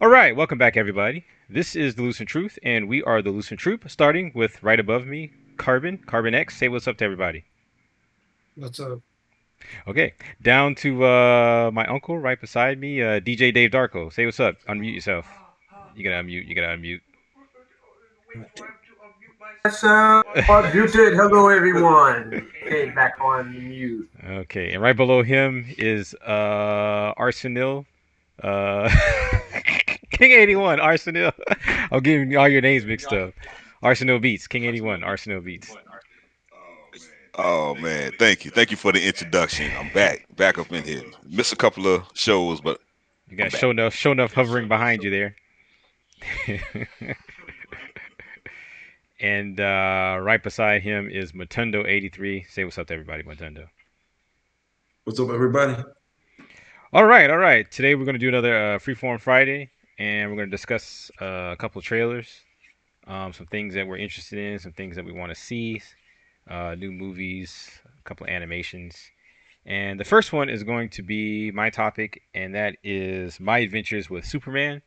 All right, welcome back, everybody. This is the Lucent Truth, and we are the Lucent Troop, starting with right above me, Carbon X. Say what's up to everybody. What's up? Okay, down to my uncle right beside me, DJ Dave Darko. Say what's up. Unmute yourself. You gotta unmute. You gotta unmute. Muted. Hello, everyone. Okay, back on mute. Okay, and right below him is Arsenal. Uh, King 81, Arsenal. I'm getting all your names mixed up. Arsenal Beats, King 81, Arsenal Beats. Oh man, thank you for the introduction. I'm back up in here. Missed a couple of shows, but You I'm got back. Show enough hovering behind you there. And right beside him is Matundo 83. Say what's up to everybody, Matundo. What's up, everybody? All right, all right. Today we're going to do another Freeform Friday, and we're going to discuss a couple of trailers, some things that we're interested in, some things that we want to see, new movies, a couple of animations. And the first one is going to be my topic, and that is My Adventures with Superman.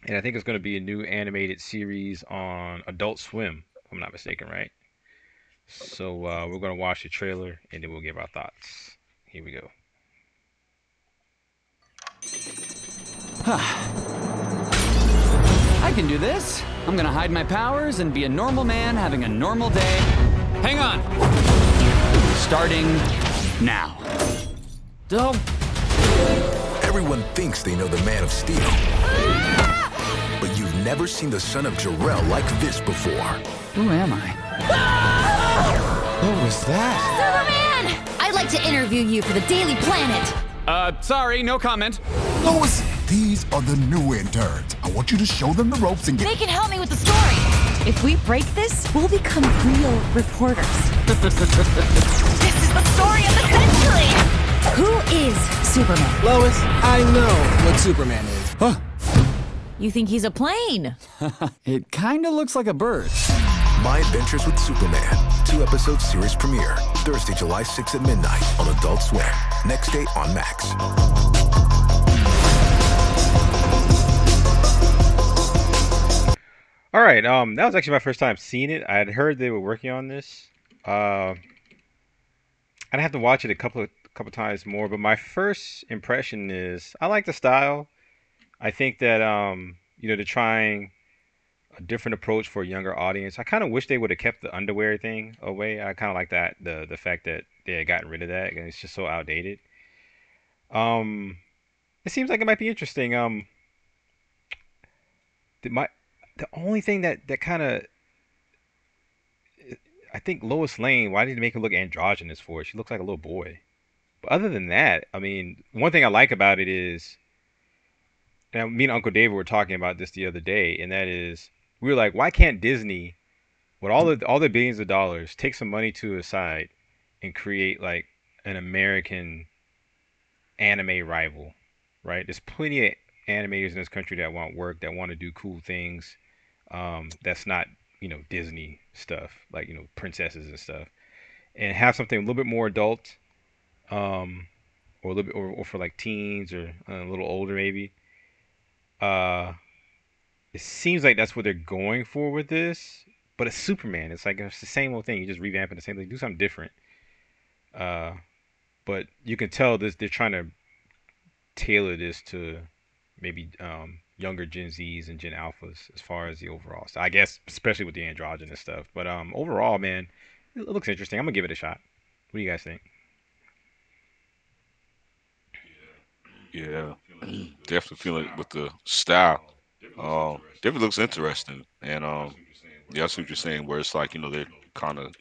And I think it's going to be a new animated series on Adult Swim, if I'm not mistaken, right? So we're going to watch the trailer, and then we'll give our thoughts. Here we go. I can do this. I'm gonna hide my powers and be a normal man having a normal day. Hang on. Starting now. Don't. Everyone thinks they know the Man of Steel. But you've never seen the son of Jor-El like this before. Who am I? What was that? Superman! I'd like to interview you for the Daily Planet. Sorry, no comment. Lois, these are the new interns. I want you to show them the ropes and get... They can help me with the story. If we break this, we'll become real reporters. This is the story of the century! Who is Superman? Lois, I know what Superman is. Huh? You think he's a plane? It kinda looks like a bird. My Adventures with Superman. 2-episode series premiere. Thursday, July 6th at midnight on Adult Swim. Next day on Max. All right, that was actually my first time seeing it. I had heard they were working on this. I'd have to watch it a couple times more, but my first impression is I like the style. I think that they're trying a different approach for a younger audience. I kind of wish they would have kept the underwear thing away. I kind of like that the fact that they had gotten rid of that, and it's just so outdated. Um, it seems like it might be interesting. My the only thing that kind of I think Lois Lane. Why did they make her look androgynous for it? She looks like a little boy. But other than that, I mean, one thing I like about it is, and me and Uncle David were talking about this the other day, and that is, we were like, why can't Disney, with all the billions of dollars, take some money to the side and create like an American anime rival, right? There's plenty of animators in this country that want work, that want to do cool things. That's not Disney stuff, like princesses and stuff, and have something a little bit more adult, um, or a little bit, or for like teens or a little older maybe. Uh, it seems like that's what they're going for with this, but it's Superman. It's like it's the same old thing. You just revamping the same thing, do something different. Uh, but you can tell this they're trying to tailor this to maybe younger Gen Zs and Gen Alphas as far as the overall. So I guess especially with the androgynous stuff. But overall, man, it looks interesting. I'm gonna give it a shot. What do you guys think? Yeah, definitely feeling with the style. Definitely looks interesting, and yeah, I see what you're saying. Where it's like they're kind of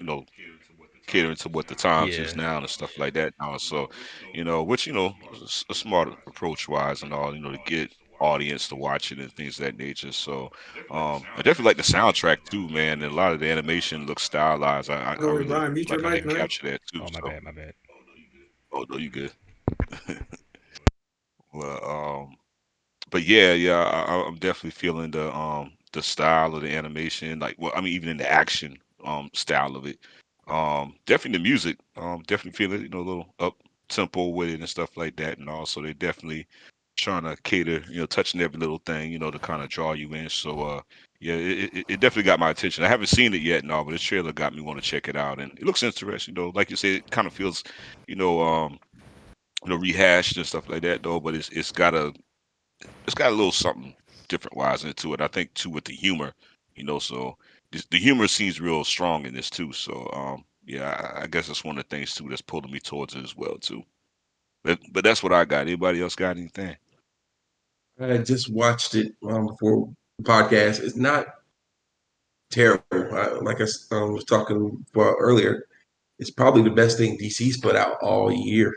catering to what the times Yeah. is now and stuff like that now. So, which a smart approach wise and all, to get audience to watch it and things of that nature. So, I definitely like the soundtrack too, man. And a lot of the animation looks stylized. I Oh, really Brian, mute your like how they mic, man. capture that too. Oh, my So, bad, my bad. oh no, you good. Well, but yeah, I'm definitely feeling the style of the animation. Like, well, I mean, even in the action style of it. Definitely the music. Definitely feel it. A little tempo with it and stuff like that. And also, they definitely trying to cater, touching every little thing, to kind of draw you in. So, yeah, it definitely got my attention. I haven't seen it yet, no, but this trailer got me want to check it out, and it looks interesting, though. Like you said, it kind of feels, you know, um, rehashed and stuff like that, though. But it's got a little something different wise into it. I think too with the humor, so the humor seems real strong in this too. So, yeah, I guess that's one of the things too that's pulling me towards it as well too. But that's what I got. Anybody else got anything? I just watched it before the podcast. It's not terrible. Like I was talking about earlier, it's probably the best thing DC's put out all year.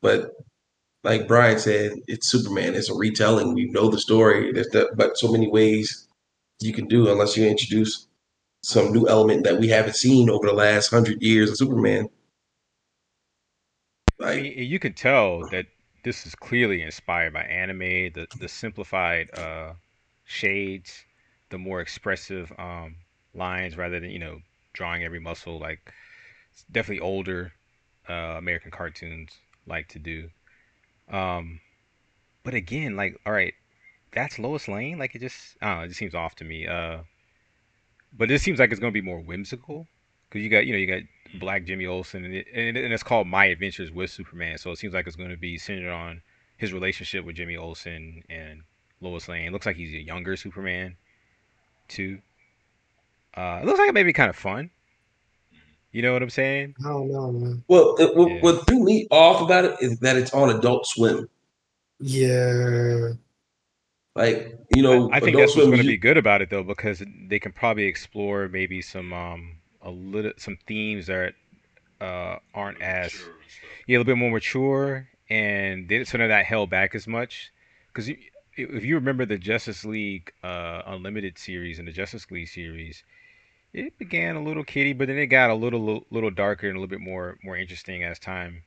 But like Brian said, it's Superman. It's a retelling. We know the story. But so many ways you can do unless you introduce some new element that we haven't seen over the last 100 years of Superman. I Like, mean, you can tell that this is clearly inspired by anime, the simplified shades, the more expressive lines rather than, drawing every muscle like it's definitely older American cartoons like to do. Um, but again, like, all right, that's Lois Lane. Like, I don't know, it just seems off to me. But it seems like it's gonna be more whimsical because you got Black Jimmy Olsen and it's called My Adventures with Superman. So it seems like it's gonna be centered on his relationship with Jimmy Olsen and Lois Lane. It looks like he's a younger Superman too. It looks like it may be kind of fun. You know what I'm saying? I don't know, man. well, Yeah. what threw me off about it is that it's on Adult Swim. Yeah. Like, I think Adult that's what's Swim going is to be good about it though, because they can probably explore maybe some themes that aren't as yeah, a little bit more mature, and so they're not held back as much. Because if you remember the Justice League Unlimited series and the Justice League series, it began a little kiddie, but then it got a little darker and a little bit more interesting as time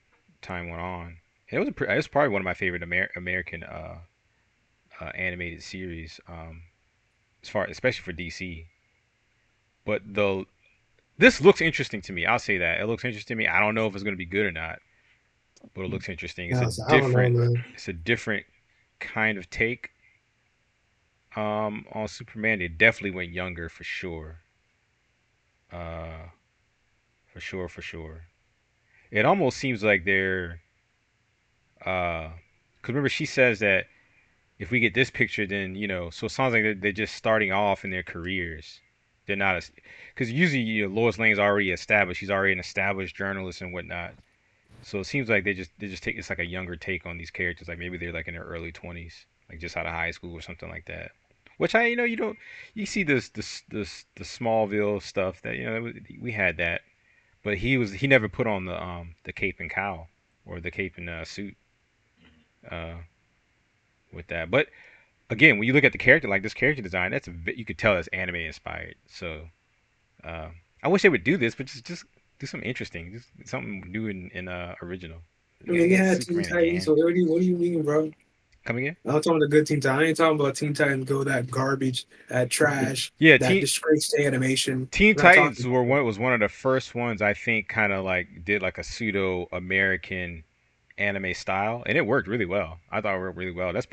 went on. It was probably one of my favorite American animated series, especially for DC. But though this looks interesting to me, I'll say that it looks interesting to me. I don't know if it's going to be good or not, but it looks interesting. Yeah, so I don't know, man. It's a different kind of take on Superman. They definitely went younger for sure. Uh, for sure. It almost seems like they're because remember she says that if we get this picture, then so it sounds like they're just starting off in their careers. They're not as because usually Lois Lane's already established. She's already an established journalist and whatnot. So it seems like they just take it's like a younger take on these characters. Like maybe they're like in their early 20s, like just out of high school or something like that. Which you don't you see the Smallville stuff that we had that, but he never put on the cape and cowl or the cape and suit uh with that. But again, when you look at the character, like this character design, you could tell that's anime inspired. So uh, I wish they would do this, but just do something interesting, just something new and original. I mean, they had Teen Superman Titans, again. so what do you mean, bro? Come again? I'm talking about the good Teen Titans. I ain't talking about Teen Titans go that garbage, that trash, Yeah, that disgrace to animation. Teen I'm not Titans talking about that. was one of the first ones I think kind of like did like a pseudo American anime style, and it worked really well. I thought it worked really well. That's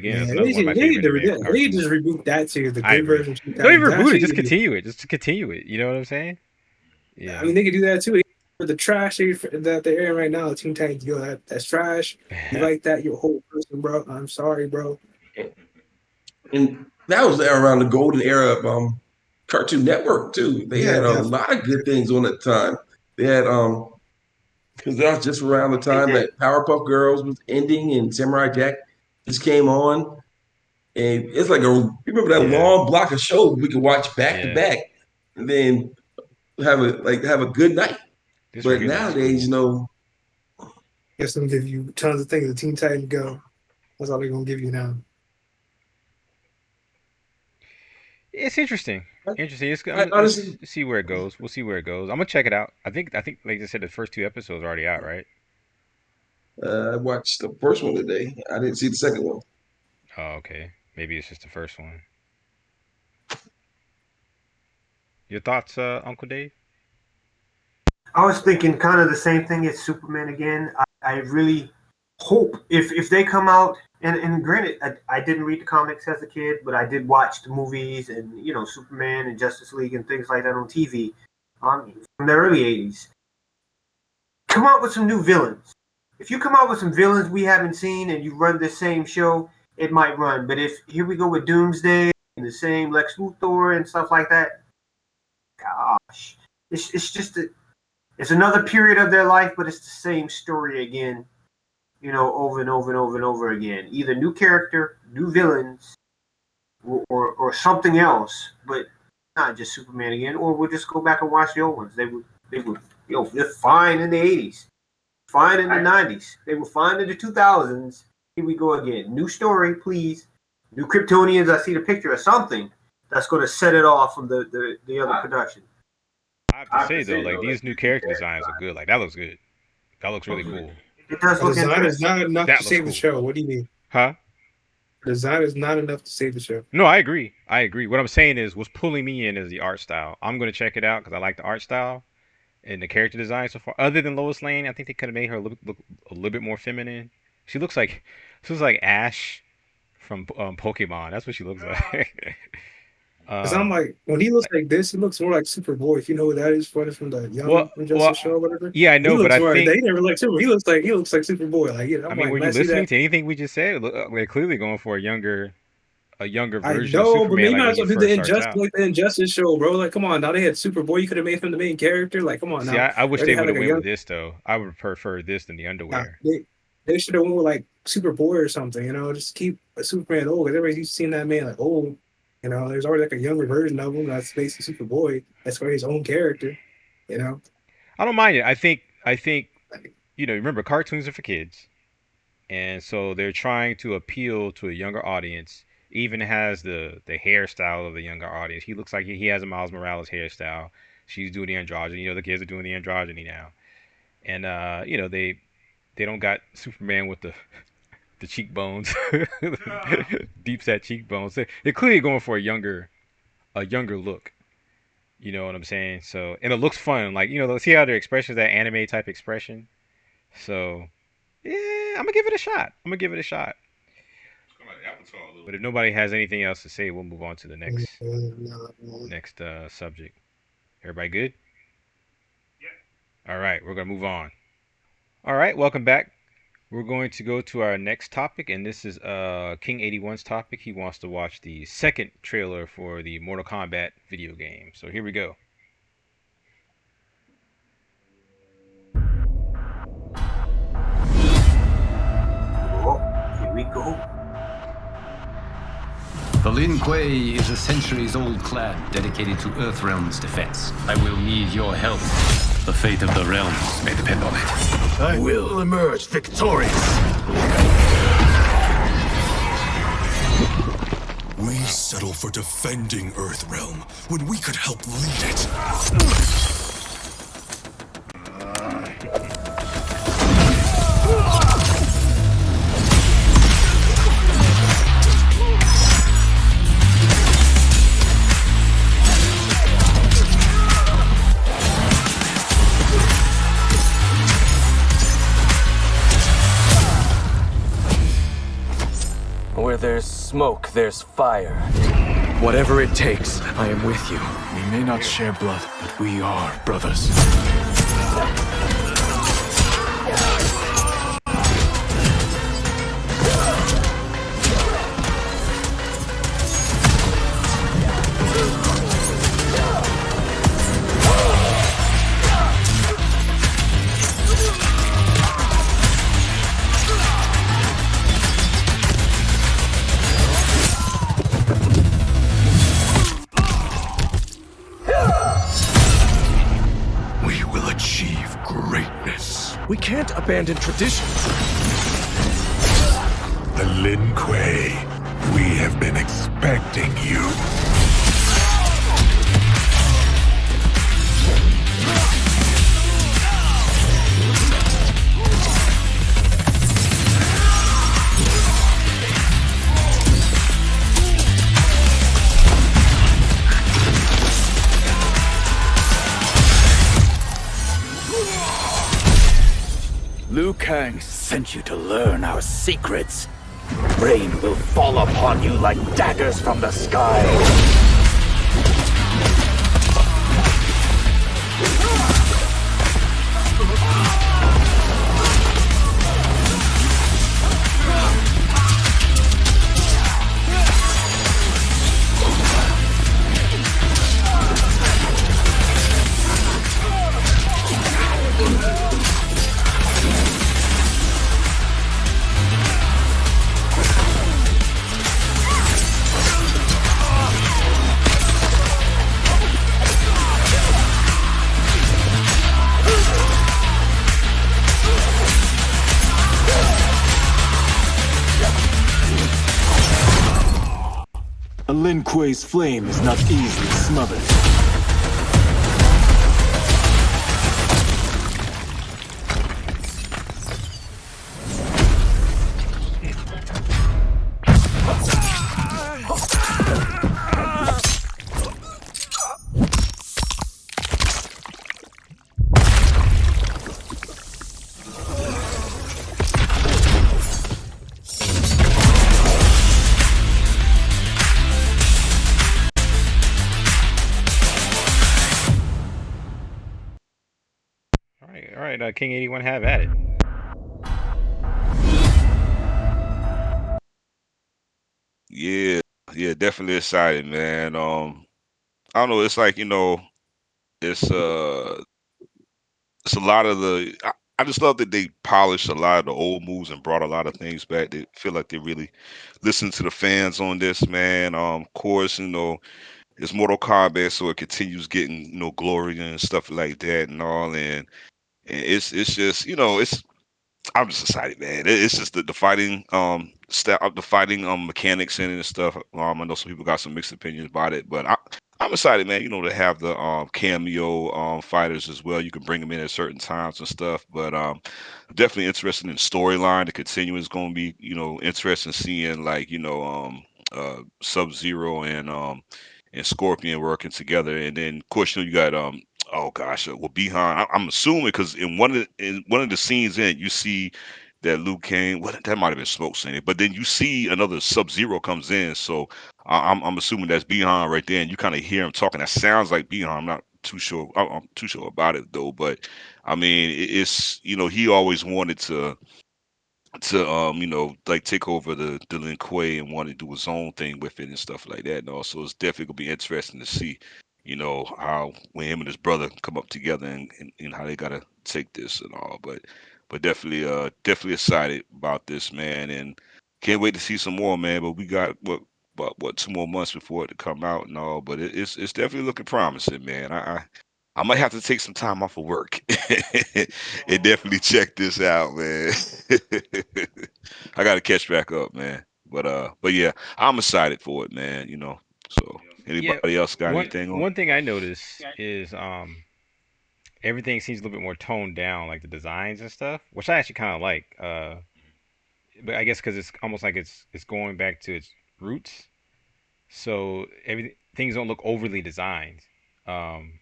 Man, another one of my favorite American they need to cartoons. just reboot that series, the I good agree. version of Teen Don't Titans. even That's reboot it. what Just you need to continue it. Just to continue it. You know what I'm saying? do. I Yeah. mean, they could do that too. For the trash that they're airing right now, Teen Titans, that's trash. You like that? You're a whole person, bro. I'm sorry, bro. and that was around the golden era of Cartoon Network too. They Yeah, had a definitely. lot of good things on at the time. They had because that was just around the They time did. that Powerpuff Girls was ending and Samurai Jack just came on. And it's like you remember that Yeah. long block of shows we could watch back to Yeah. back and then have a good night. This right But here looks nowadays, cool. Guess them give you tons of things. The Teen Titans Go. That's all they're gonna give you now. It's interesting. Interesting. I Let's honestly, see where it goes. We'll see where it goes. I'm gonna check it out. I think like I said, the first two episodes are already out, right? I watched the first one today. I didn't see the second one. Oh, okay. Maybe it's just the first one. Your thoughts, Uncle Dave? I was thinking kind of the same thing as Superman again. I really hope if they come out, and granted, I didn't read the comics as a kid, but I did watch the movies and, you know, Superman and Justice League and things like that on TV from the early 80s. Come out with some new villains. If you come out with some villains we haven't seen and you run the same show, it might run. But if here we go with Doomsday and the same Lex Luthor and stuff like that, gosh, it's just it's another period of their life, but it's the same story again, you know, over and over and over and over again. Either new character, new villains, or something else, but not just Superman again. Or we'll just go back and watch the old ones. They were, you know, they're fine in the 80s, fine in the 90s. They were fine in the 2000s. Here we go again. New story, please. New Kryptonians. I see the picture of something that's going to set it off from the other production. I have to say though, like these new character designs are good. Like that looks good. That looks really cool. It does look Design is interesting. not enough That to looks save cool. the show. What do you mean? Huh? Design is not enough to save the show. No, I agree. I agree. What I'm saying is, what's pulling me in is the art style. I'm gonna check it out because I like the art style and the character design so far. Other than Lois Lane, I think they could have made her look a little bit more feminine. She looks like Ash from Pokemon. That's what she looks like. Because I'm like, when he looks like this, he looks more like Superboy. If you know what that is, from the Young Justice show or whatever. Yeah, I know, he but looks I more, think they never look Super. He looks like Superboy. Like, you know, I mean, were you listening to anything we just said? They're clearly going for a younger version I of know, but Superman. maybe Like not when so he do first the starts out. Injustice show, bro. Like, come on, now they had Superboy. You could have made him the main character. Like, come on, See, now. I wish They they had, would have like, a went young- with this though. I would prefer this than the Nah, underwear. they should have went with like Superboy or something. You know, just keep a Superman old. Because everybody's used to seeing that man like old. You know, there's already like a younger version of him that's based on Superboy. That's for his own character. You know, I don't mind it. I think you know, remember cartoons are for kids, and so they're trying to appeal to a younger audience. Even has the hairstyle of the younger audience. He looks like he has a Miles Morales hairstyle. She's doing the androgyny. You know, the kids are doing the androgyny now, and you know they don't got Superman with the cheekbones, deep set cheekbones. They're clearly going for a younger look. You know what I'm saying? So, and it looks fun. Like, you know, see how their expression is that anime type expression. So, yeah, I'm gonna give it a shot. But if nobody has anything else to say, we'll move on to the next subject. Everybody good? Yeah. All right, we're gonna move on. All right, welcome back. We're going to go to our next topic, and this is King 81's topic. He wants to watch the second trailer for the Mortal Kombat video game. So here we go. Oh, here we go. The Lin Kuei is a centuries-old clan dedicated to Earthrealm's defense. I will need your help. The fate of the realms may depend on it. I will emerge victorious. We settle for defending Earthrealm when we could help lead it. Where there's smoke, there's fire. Whatever it takes, I am with you. We may not share blood, but we are brothers. We will achieve greatness. We can't abandon tradition. The Lin Kuei, we have been expecting you. Kang sent you to learn our secrets. Rain will fall upon you like daggers from the sky. A Lin Kuei's flame is not easily smothered. All right, King 81, have at it. Yeah, yeah, definitely excited, man. I don't know. It's like it's it's a lot of the. I just love that they polished a lot of the old moves and brought a lot of things back. They feel like they really listen to the fans on this, man. Of course, it's Mortal Kombat, so it continues getting glory and stuff like that and all, and it's just it's I'm just excited, man. It's just the fighting the fighting mechanics in it and stuff. I know some people got some mixed opinions about it, but I'm excited, man. To have the cameo fighters as well. You can bring them in at certain times and stuff. But definitely interested in the storyline. The continue is going to be interesting seeing like Sub Zero and Scorpion working together, and then of course you got oh gosh, well, Bihan. I'm assuming because in one of the scenes in it, you see that Liu Kang. What that might have been Smoke saying it, but then you see another Sub Zero comes in. So I'm assuming that's Bihan right there, and you kind of hear him talking. That sounds like Bihan. I'm not too sure. I'm too sure about it though. But I mean, it's he always wanted to like take over the Lin Kuei and want to do his own thing with it and stuff like that. And also, it's definitely gonna be interesting to see, how when him and his brother come up together and how they gotta take this and all. But definitely excited about this, man, and can't wait to see some more, man. But we got what 2 more months before it to come out and all. But it's definitely looking promising, man. I might have to take some time off of work and definitely check this out, man. I got to catch back up, man. But yeah, I'm excited for it, man. So Yeah, anybody else got one anything on? one thing I noticed is everything seems a little bit more toned down, like the designs and stuff, which I actually kind of like. But I guess because it's almost like it's going back to its roots, so everything things don't look overly designed. Um,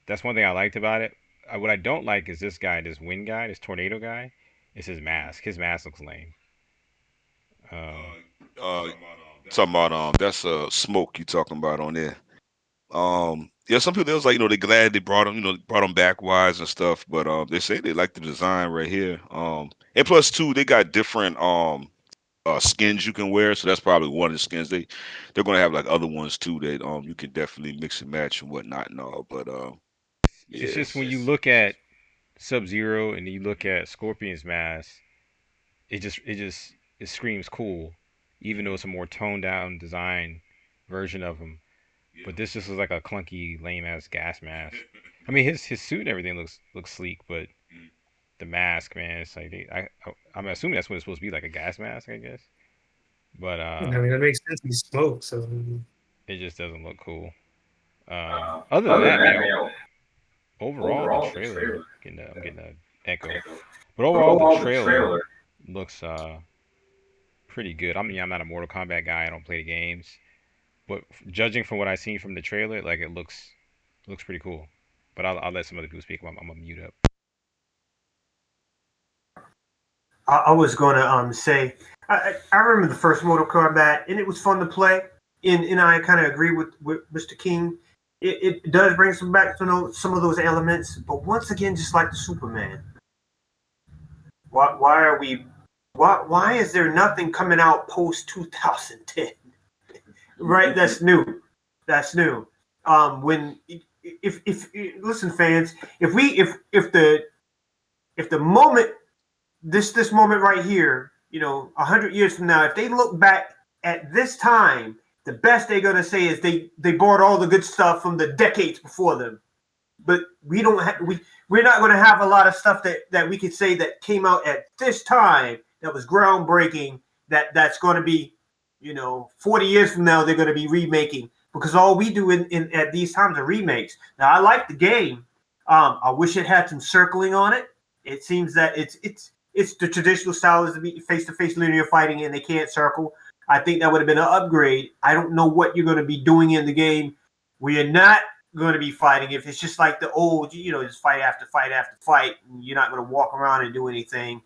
that's one thing I liked about it. What I don't like is this guy, this wind guy, this tornado guy. It's his mask. His mask looks lame. Um, Uh, talking about that's smoke you talking about on there. Yeah, some people they was like they glad they brought him brought him back wise and stuff, but they say they like the design right here. And plus too they got different skins you can wear, so that's probably one of the skins they're gonna have like other ones too that you can definitely mix and match and whatnot and all. But it's yeah, just when you look at Sub Zero and you look at Scorpion's mask, it screams cool, even though it's a more toned down design version of him. But this just looks like a clunky, lame ass gas mask. I mean, his suit and everything looks sleek, but the mask, man, it's like I'm assuming that's what it's supposed to be, like a gas mask, I guess. But I mean, that makes sense. He smokes, so it just doesn't look cool. Other than that, man, overall the trailer, I'm getting a echo, but overall the trailer looks pretty good. I mean, I'm not a Mortal Kombat guy. I don't play the games, but judging from what I've seen from the trailer, like it looks pretty cool. But I'll let some other people speak. I'm gonna mute up. I was going to say I remember the first Mortal Kombat, and it was fun to play. And I kind of agree with Mr. King. It does bring some back to some of those elements, but once again, just like the Superman, why are we? Why is there nothing coming out post 2010? Right, that's new. That's new. When if listen, fans, if the moment this moment right here, 100 years from now, if they look back at this time, the best they're gonna say is they bought all the good stuff from the decades before them. But we don't have we're not gonna have a lot of stuff that we could say that came out at this time that was groundbreaking. That's gonna be, 40 years from now they're gonna be remaking, because all we do in at these times are remakes. Now I like the game. I wish it had some circling on it. It seems that it's the traditional style is to be face-to-face linear fighting, and they can't circle. I think that would have been an upgrade. I don't know what you're going to be doing in the game. We are not going to be fighting. If it's just like the old, just fight after fight after fight, and you're not going to walk around and do anything.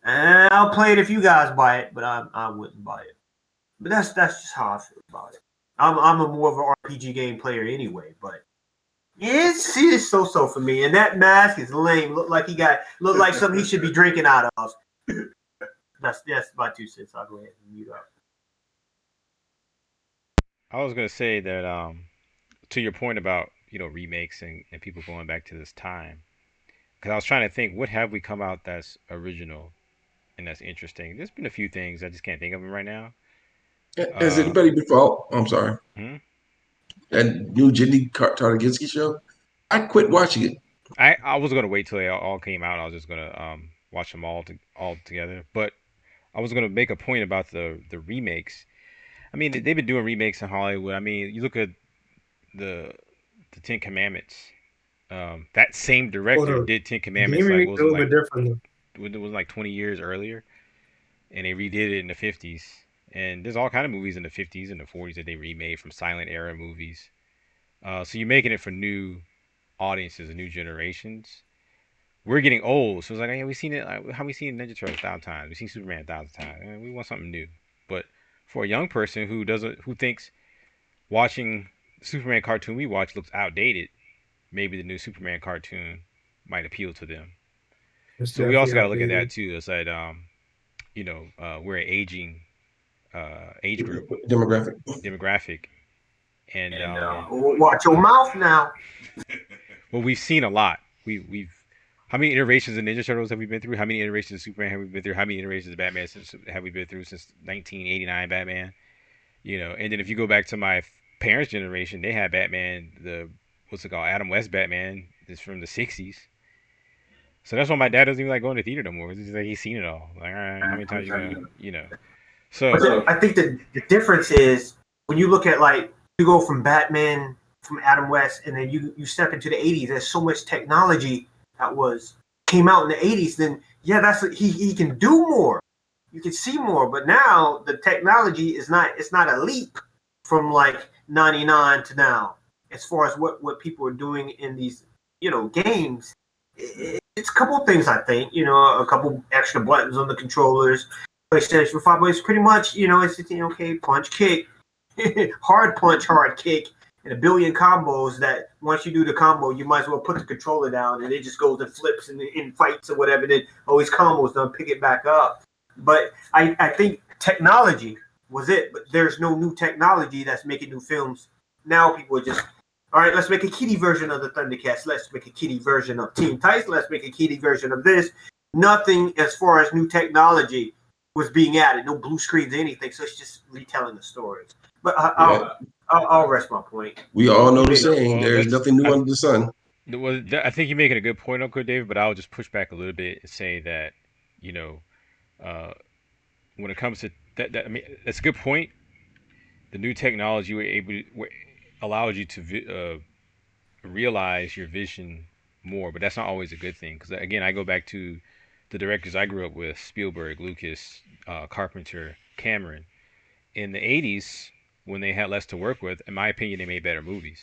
I'll play it if you guys buy it, but I wouldn't buy it. But that's just how I feel about it. I'm a more of an RPG game player anyway, but it's so for me. And that mask is lame. Look like something he should be drinking out of. That's my 2 cents. I'll go ahead and mute up. I was gonna say that to your point about remakes and people going back to this time, because I was trying to think what have we come out that's original and that's interesting. There's been a few things I just can't think of them right now. Has anybody before? I'm sorry. Hmm? That new Jenny Tartaginski show? I quit watching it. I was gonna wait till they all came out. I was just gonna watch them all together. But I was gonna make a point about the remakes. I mean, they've been doing remakes in Hollywood. I mean, you look at the Ten Commandments. That same director did Ten Commandments game like a little bit different. It was like 20 years earlier, and they redid it in the 50s. And there's all kind of movies in the 50s and the 40s that they remade from silent era movies. So you're making it for new audiences and new generations. We're getting old, so it's like, hey, we've seen it. How we seen Ninja Turtles 1,000 times? We've seen Superman 1,000 times. We want something new. But for a young person who thinks watching Superman cartoon we watch looks outdated, maybe the new Superman cartoon might appeal to them. So we also got to look at that too. It's like, we're an aging age group demographic, and watch your mouth now. Well, we've seen a lot. We've how many iterations of Ninja Turtles have we been through? How many iterations of Superman have we been through? How many iterations of Batman have we been through since 1989 Batman? And then if you go back to my parents' generation, they had Batman, what's it called, Adam West Batman, is from the 60s. So that's why my dad doesn't even like going to theater no more. It's just like he's seen it all. Like, all right, how many times you gonna. So I think the difference is when you look at, like, you go from Batman, from Adam West, and then you step into the 80s. There's so much technology that came out in the 80s. Then that's he can do more. You can see more. But now the technology it's not a leap from like 99 to now. As far as what people are doing in these games, it's a couple of things. I think a couple extra buttons on the controllers. PlayStation 5, but it's pretty much it's okay, punch, kick, hard punch, hard kick, and a billion combos that once you do the combo, you might as well put the controller down and it just goes and flips in fights or whatever. Then all these combos don't pick it back up. But I think technology was it, but there's no new technology that's making new films. Now people are just, all right, let's make a kiddie version of the Thundercats. Let's make a kiddie version of Teen Titans. Let's make a kiddie version of this. Nothing as far as new technology was being added. No blue screens, anything. So it's just retelling the stories. But I'll rest my point. We all know the saying. There's nothing new under the sun. Well, I think you're making a good point, Uncle David. But I'll just push back a little bit and say that when it comes to that, I mean, that's a good point. The new technology allows you to realize your vision more, but that's not always a good thing. Because again, I go back to the directors I grew up with: Spielberg, Lucas, Carpenter, Cameron. In the 80s, when they had less to work with, in my opinion, they made better movies.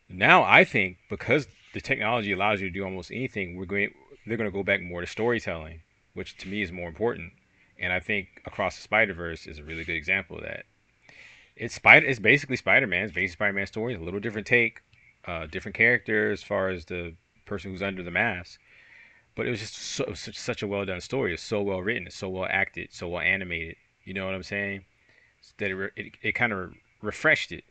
Now I think because the technology allows you to do almost anything, they're going to go back more to storytelling, which to me is more important. And I think Across the Spider Verse is a really good example of that. It's basically Spider-Man. It's basically Spider-Man story. A little different take, different character as far as the person who's under the mask. But it was just such a well done story. It's so well written. It's so well acted. So well animated. You know what I'm saying? That it kind of refreshed it.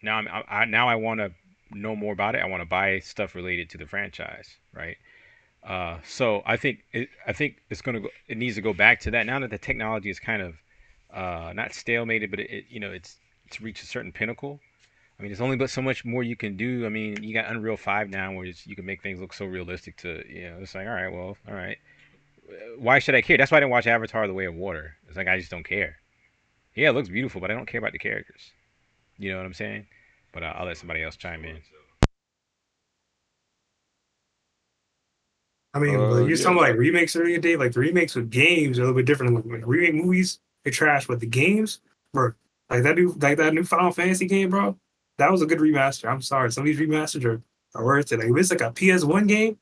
Now now I want to know more about it. I want to buy stuff related to the franchise, right? So I think it needs to go back to that now that the technology is kind of not stalemated, but it's reached a certain pinnacle. I mean, there's only but so much more you can do. I mean, you got Unreal 5 now, where you can make things look so realistic. It's like, all right, well, all right. Why should I care? That's why I didn't watch Avatar: The Way of Water. It's like I just don't care. Yeah, it looks beautiful, but I don't care about the characters. You know what I'm saying? But I'll let somebody else chime in. I mean, but you're Yeah. talking about like remakes earlier, Dave. Like the remakes with games are a little bit different. Like remake movies, they're trash, but the games, bro, like that new Final Fantasy game, bro. That was a good remaster. I'm sorry, some of these remasters are worth it. Like if it's like a PS1 game,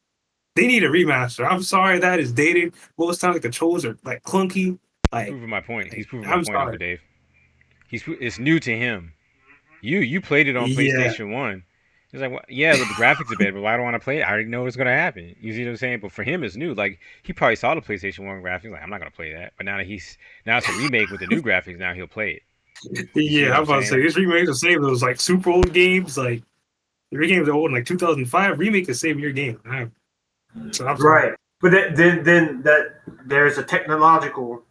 they need a remaster. I'm sorry, that is dated. Most times the controls are like clunky. He's Like proving my point. He's proving my I'm point, Uncle sorry. Dave. It's new to him. You played it on Yeah, PlayStation One. It's like, well, yeah, the graphics are better, but why do I want to play it? I already know what's gonna happen. You see what I'm saying? But for him, it's new. Like he probably saw the PlayStation One graphics. Like I'm not gonna play that. But now it's a remake with the new graphics. Now he'll play it. You see what yeah. I'm I'm about to say saying? this remake the same. Those like super old games, like your games are old, in like 2005. Remake the same your game. So I'm sorry. Right. But then that there's a technological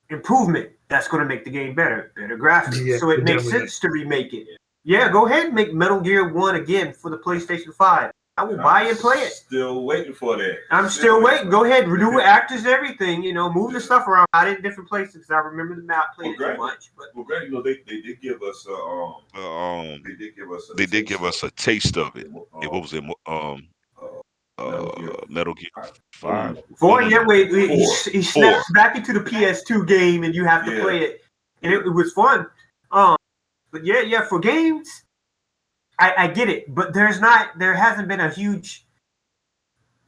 improvement that's going to make the game better graphics. Yeah, So it makes definitely. sense to remake it. Yeah, go ahead and make Metal Gear 1 again for the PlayStation 5. I will buy and play it. Still waiting for that. I'm still waiting. Go ahead, renew actors and everything. Move the stuff around. I did different places because I remember the map playing too much. But Greg, they did give us They did give us a taste of it. What was it? Metal Gear 5. Four, yeah, wait, he Four. snaps back into the PS2 game and you have to play it, and it was fun. But yeah, for games, I get it, but there hasn't been a huge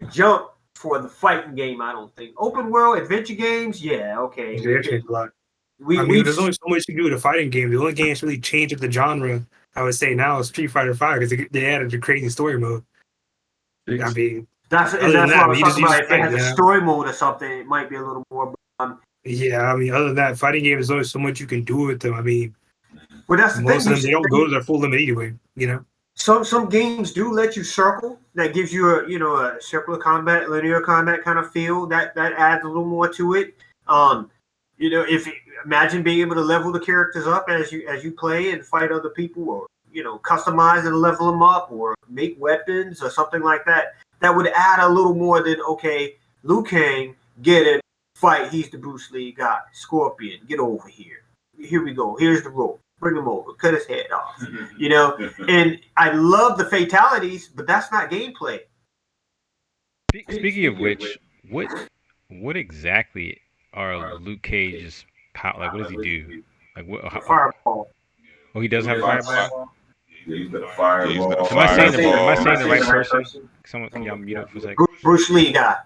jump for the fighting game. I don't think open world adventure games. Yeah, okay. They changed a lot. There's only so much you can do with a fighting game. The only game that's really changed the genre, I would say now, is Street Fighter 5 because they added the crazy story mode. I mean, that's what I was talking about. If it has a story mode or something, it might be a little more. Yeah, I mean, other than that, fighting games, there's only so much you can do with them. I mean, well, that's the most thing. of them, they don't go to their full limit anyway. Some games do let you circle. That gives you a circular combat, linear combat kind of feel. That adds a little more to it. If imagine being able to level the characters up as you play and fight other people, or customize and level them up, or make weapons or something like that. That would add a little more than Liu Kang, get it, fight. He's the Bruce Lee guy. Scorpion, get over here. Here we go. Here's the rope. Bring him over. Cut his head off. And I love the fatalities, but that's not gameplay. Speaking of which, what exactly are Luke Cage's power? Like, what does he do? Like, what? Fireball. Oh, he does have a fireball. Yeah, he's got a fireball. Am I saying the right person? Someone, can y'all mute up for a second? Bruce Lee guy.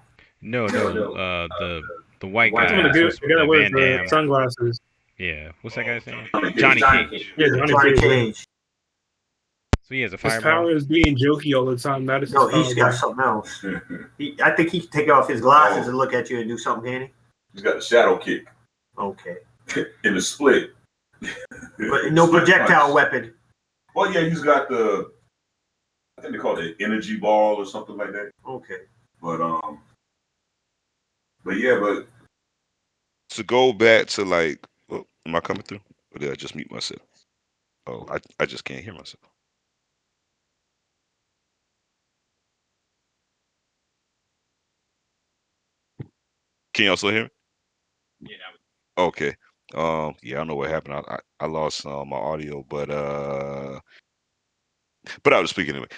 No, the white guy. The guy with the sunglasses. Yeah, what's that guy's name? Johnny Cage. Yeah, Johnny Cage. So he has a His fireball. power is being jokey all the time. That is No, he's got something else. I think he can take off his glasses and look at you and do something, can he? He's got the shadow kick. Okay. In the split. But no projectile weapon. Well, yeah, he's got I think they call it energy ball or something like that. Okay. But To go back to am I coming through? Or did I just mute myself? Oh, I just can't hear myself. Can y'all still hear me? Yeah. Okay. Yeah, I don't know what happened. I lost my audio, but I was speaking anyway.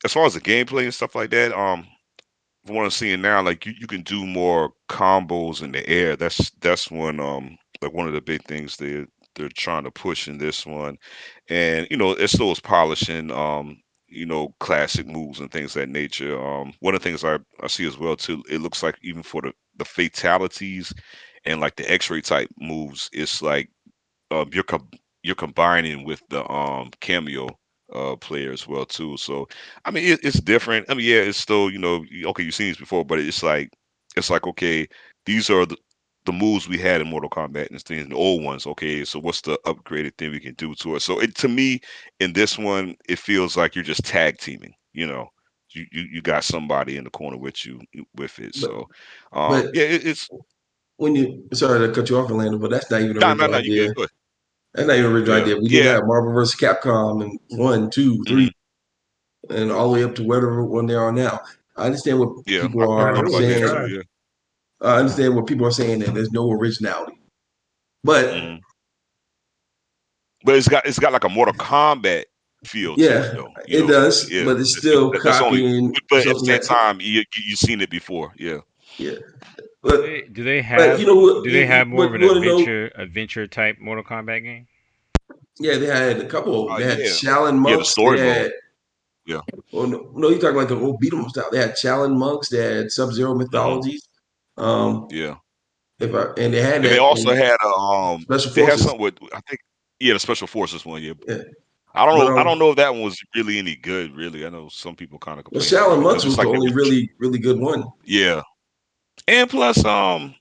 As far as the gameplay and stuff like that, from what I'm seeing now, like you can do more combos in the air. That's when like one of the big things they're trying to push in this one, and it still is polishing. classic moves and things of that nature. One of the things I see as well too, it looks like even for the fatalities and like the X-ray type moves, it's like you're you're combining with the cameo player as well too. So I mean, it's different. I mean, yeah, it's still okay, you've seen these before, but it's like okay, these are the moves we had in Mortal Kombat and things, the old ones. Okay, so what's the upgraded thing we can do to it? So to me, in this one, it feels like you're just tag teaming. You got somebody in the corner with you with it. But So but yeah, it's when you sorry to cut you off, Orlando, but that's not even a no, original you good. idea. Go ahead. That's not even an original Yeah, idea. We did yeah. that Marvel vs. Capcom and 1, 2, 3, hmm and all the way up to whatever one they are now. I understand what Yeah, people I Yeah, are thought it was about a that saying. too. try. Yeah. I understand what people are saying that there's no originality. But hmm But it's got like a Mortal Kombat feel to it, yeah, though. it does, Yeah. but it's still That's only. copying But at the something same that time, you've seen it before. Yeah. yeah. Do But they do they but have you know what do they have more what of you an want to know? adventure type Mortal Kombat game? Yeah, they had a couple. They had Yeah. Shaolin Yeah. The monks. They story mode. had Yeah. oh no, you're talking like an old beat 'em style. They had Shaolin monks. They had Sub Zero hmm mythologies. Um, Yeah. and they had And they that also in had Special they had Forces. something with I think the Special Forces one. Yeah. Yeah, I don't but know. I don't know if that one was really any good. Really, I know some people kind of well, complained about Shaolin it because monks it's was the like they only were. really good one. Yeah. And plus, the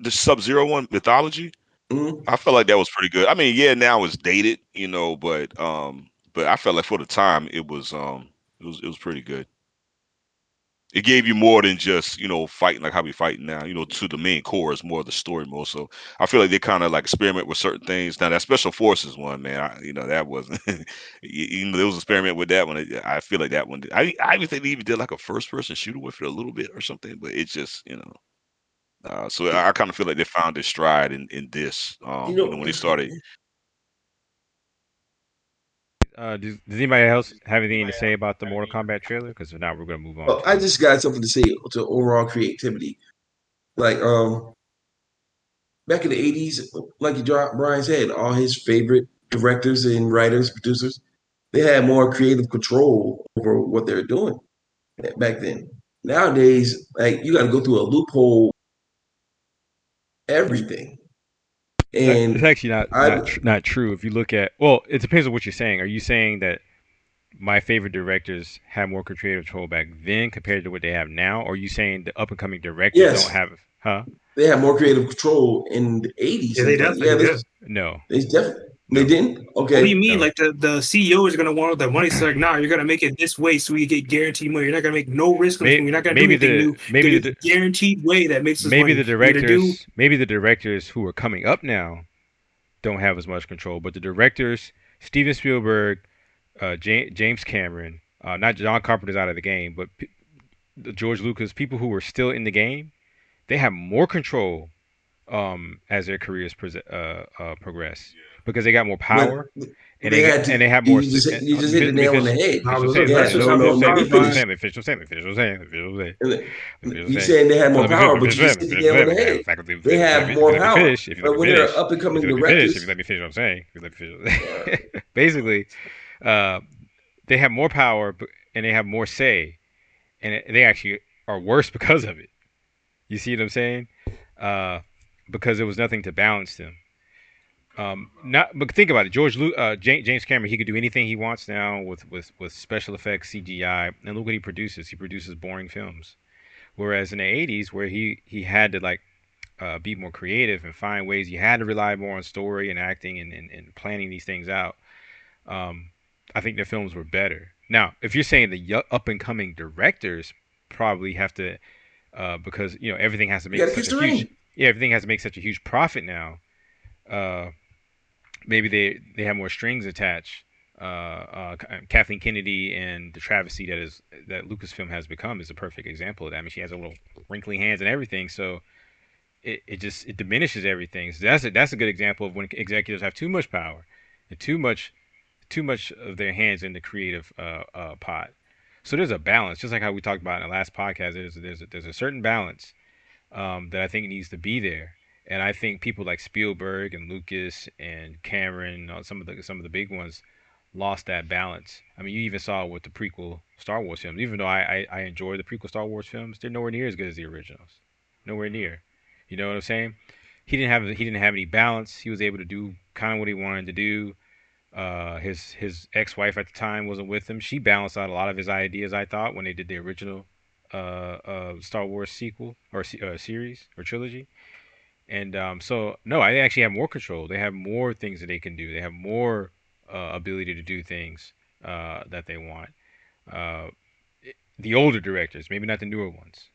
Sub Zero one mythology. Mhm. I felt like that was pretty good. I mean, yeah, now it's dated, but I felt like for the time it was pretty good. It gave you more than just fighting like how we fighting now. To the main core is more of the story mode. So I feel like they kind of like experiment with certain things. Now that Special Forces one, man, that wasn't. There was experiment with that one. I feel like that one. I even think they even did like a first person shooter with it a little bit or something. But it just so I kind of feel like they found their stride in this. You know, When they started. Does anybody else have anything to say about the Mortal Kombat trailer? Because if not, we're gonna move on I to. just got something to say to overall creativity. Like back in the '80s, like Brian said, all his favorite directors and writers, producers, they had more creative control over what they're doing back then. Nowadays, like you got to go through a loophole, everything. It's And actually not true. If you look at, well, it depends on what you're saying. Are you saying that my favorite directors had more creative control back then compared to what they have now? Or are you saying the up and coming directors don't yes, have? Huh? they had more creative control in the Yeah, '80s. they It's like, yeah, definitely did. No, they definitely they no, didn't. What do you Okay, mean? no. Like the CEO is gonna want the money? So like, nah, you're gonna make it this way so you get guaranteed money. You're not gonna make no risk on this movie. You're not gonna do anything new. You're gonna do the guaranteed way that makes us money. You're gonna do. Maybe the directors who are coming up now don't have as much control, but the directors, Steven Spielberg, James Cameron, not John Carpenter's out of the game, but George Lucas, people who were still in the game, they have more control as their careers progress because they got more but power and they had to. they have more. You just hit the nail on the head. Nah, Finish what I'm but saying. look, Yeah, directors have more let Let power, me me finish what I'm finish. Brian. saying. Finish what I'm saying. Finish what I'm saying. Finish what I'm saying. And the- Finish what I'm you saying. saying they had So more let me finish. power, Finish but you what I'm just saying. hit the Finish what nail I'm on the saying. head. They If have you more let me power. finish. If you let But me when they're finish. up and If coming you let me finish. If you directors, let me finish what I'm saying. If you let me finish. What I'm saying. Basically, uh, they have more power and they have more say, and they actually are worse because of it. You see what I'm saying? Uh, because there was nothing to balance them. Not, but think about it. James Cameron, he could do anything he wants now with special effects, CGI, and look what he produces. He produces boring films. Whereas in the '80s, where he had to like be more creative and find ways, you had to rely more on story and acting and planning these things out. Um, I think the films were better. Now, if you're saying the up and coming directors probably have to, because everything has to you make got to such catch a the huge, ring. yeah, everything has to make such a huge profit now. Uh, Maybe they have more strings attached. Kathleen Kennedy and the travesty that Lucasfilm has become is a perfect example of that. I mean, she has a little wrinkly hands and everything, so it diminishes everything. So that's a good example of when executives have too much power and too much of their hands in the creative pot. So there's a balance, just like how we talked about in the last podcast. There's a certain balance that I think needs to be there. And I think people like Spielberg and Lucas and Cameron, some of the big ones, lost that balance. I mean, you even saw it with the prequel Star Wars films. Even though I enjoy the prequel Star Wars films, they're nowhere near as good as the originals. Nowhere near. You know what I'm saying? He didn't have any balance. He was able to do kind of what he wanted to do. His ex-wife at the time wasn't with him. She balanced out a lot of his ideas, I thought, when they did the original Star Wars sequel or series or trilogy. And so no, I actually have more control. They have more things that they can do. They have more ability to do things that they want. Uh, the older directors, maybe not the newer ones.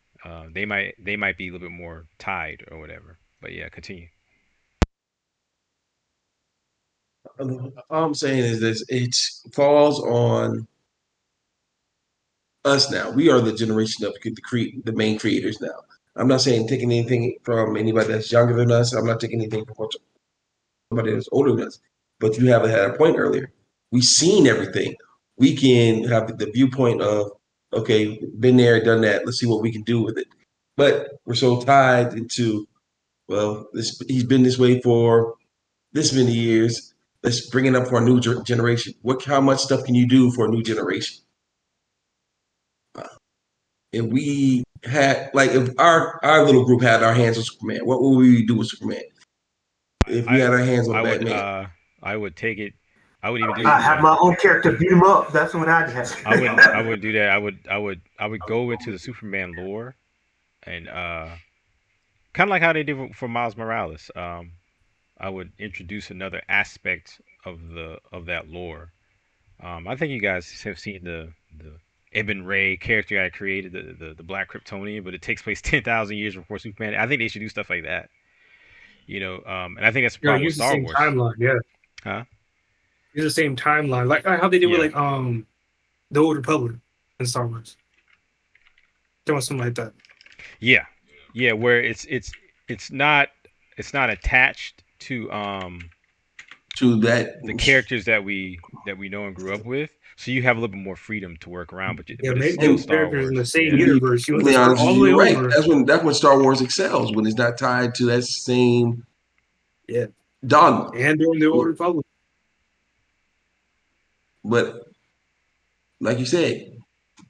They might be a little bit more tied or whatever. But yeah, continue. All I'm saying is this: it falls on us now. We are the generation of the main creators now. I'm not saying taking anything from anybody that's younger than us. I'm not taking anything from somebody that's older than us. But you have had a point earlier. We've seen everything. We can have the viewpoint of, okay, been there, done that. Let's see what we can do with it. But we're so tied into, well, he's been this way for this many years. Let's bring it up for a new generation. How much stuff can you do for a new generation? If we had, like, if our little group had our hands on Superman, what would we do with Superman? If we had our hands on Batman, I would take it. I would even do. I have my own character beat him up. That's what I'd have. I wouldn't do that. I would go into the Superman lore and kind of like how they did for Miles Morales. I would introduce another aspect of that lore. I think you guys have seen the Eben Ray character I created, the Black Kryptonian, but it takes place 10,000 years before Superman. I think they should do stuff like that. And I think that's the Yeah, problem with use the Star same Wars. timeline. Yeah, Huh? use the same timeline, like how they did with Yeah. like the Old Republic in Star Wars. Doing something like that. Yeah, yeah, where it's not attached to that the characters that we know and grew up with. So you have a little bit more freedom to work around, but Yeah, but it's maybe still those Star characters in the Wars. same Yeah. universe. You to be understand honest all with the way you, right? over. That's when Star Wars excels, when it's not tied to that same Yeah, dogma. and during the Old Republic. But like you said,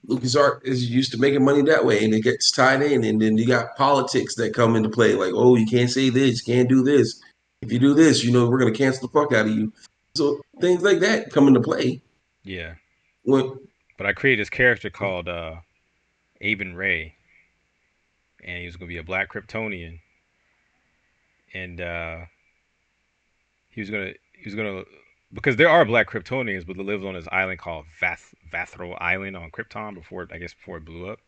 LucasArts is used to making money that way, and it gets tied in, and then you got politics that come into play, like, oh, you can't say this, you can't do this. If you do this, we're gonna cancel the fuck out of you. So things like that come into play. Yeah. When But I created this character called Aben Ray, and he was gonna be a Black Kryptonian, and he was gonna because there are Black Kryptonians, but they live on this island called Vathro Island on Krypton before it blew up.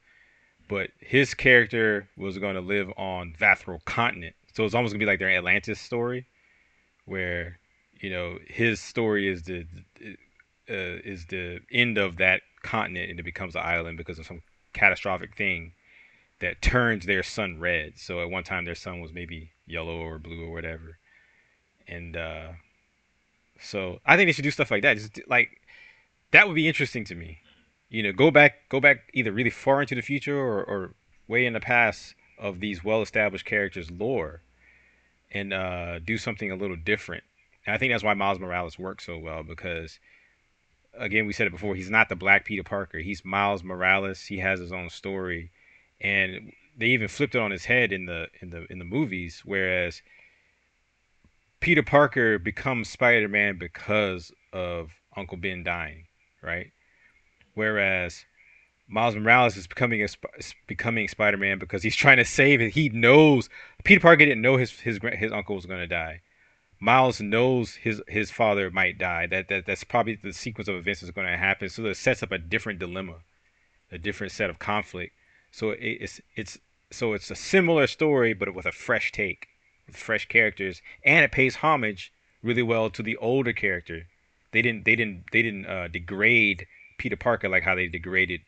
But his character was going to live on Vathro continent, so it's almost gonna be like their Atlantis story, where his story is the end of that continent, and it becomes an island because of some catastrophic thing that turns their sun red. So at one time their sun was maybe yellow or blue or whatever, and so I think they should do stuff like that. Just like that would be interesting to me. Go back either really far into the future or way in the past of these well-established characters' lore, and do something a little different. And I think that's why Miles Morales works so well because, again, we said it before. He's not the Black Peter Parker. He's Miles Morales. He has his own story, and they even flipped it on his head in the movies. Whereas Peter Parker becomes Spider-Man because of Uncle Ben dying, right? Whereas Miles Morales is becoming Spider-Man because he's trying to save it. He knows Peter Parker didn't know his uncle was going to die. Miles knows his father might die. That's probably the sequence of events that's going to happen. So it sets up a different dilemma, a different set of conflict. So it's a similar story, but with a fresh take, with fresh characters, and it pays homage really well to the older character. They didn't degrade Peter Parker like how they degraded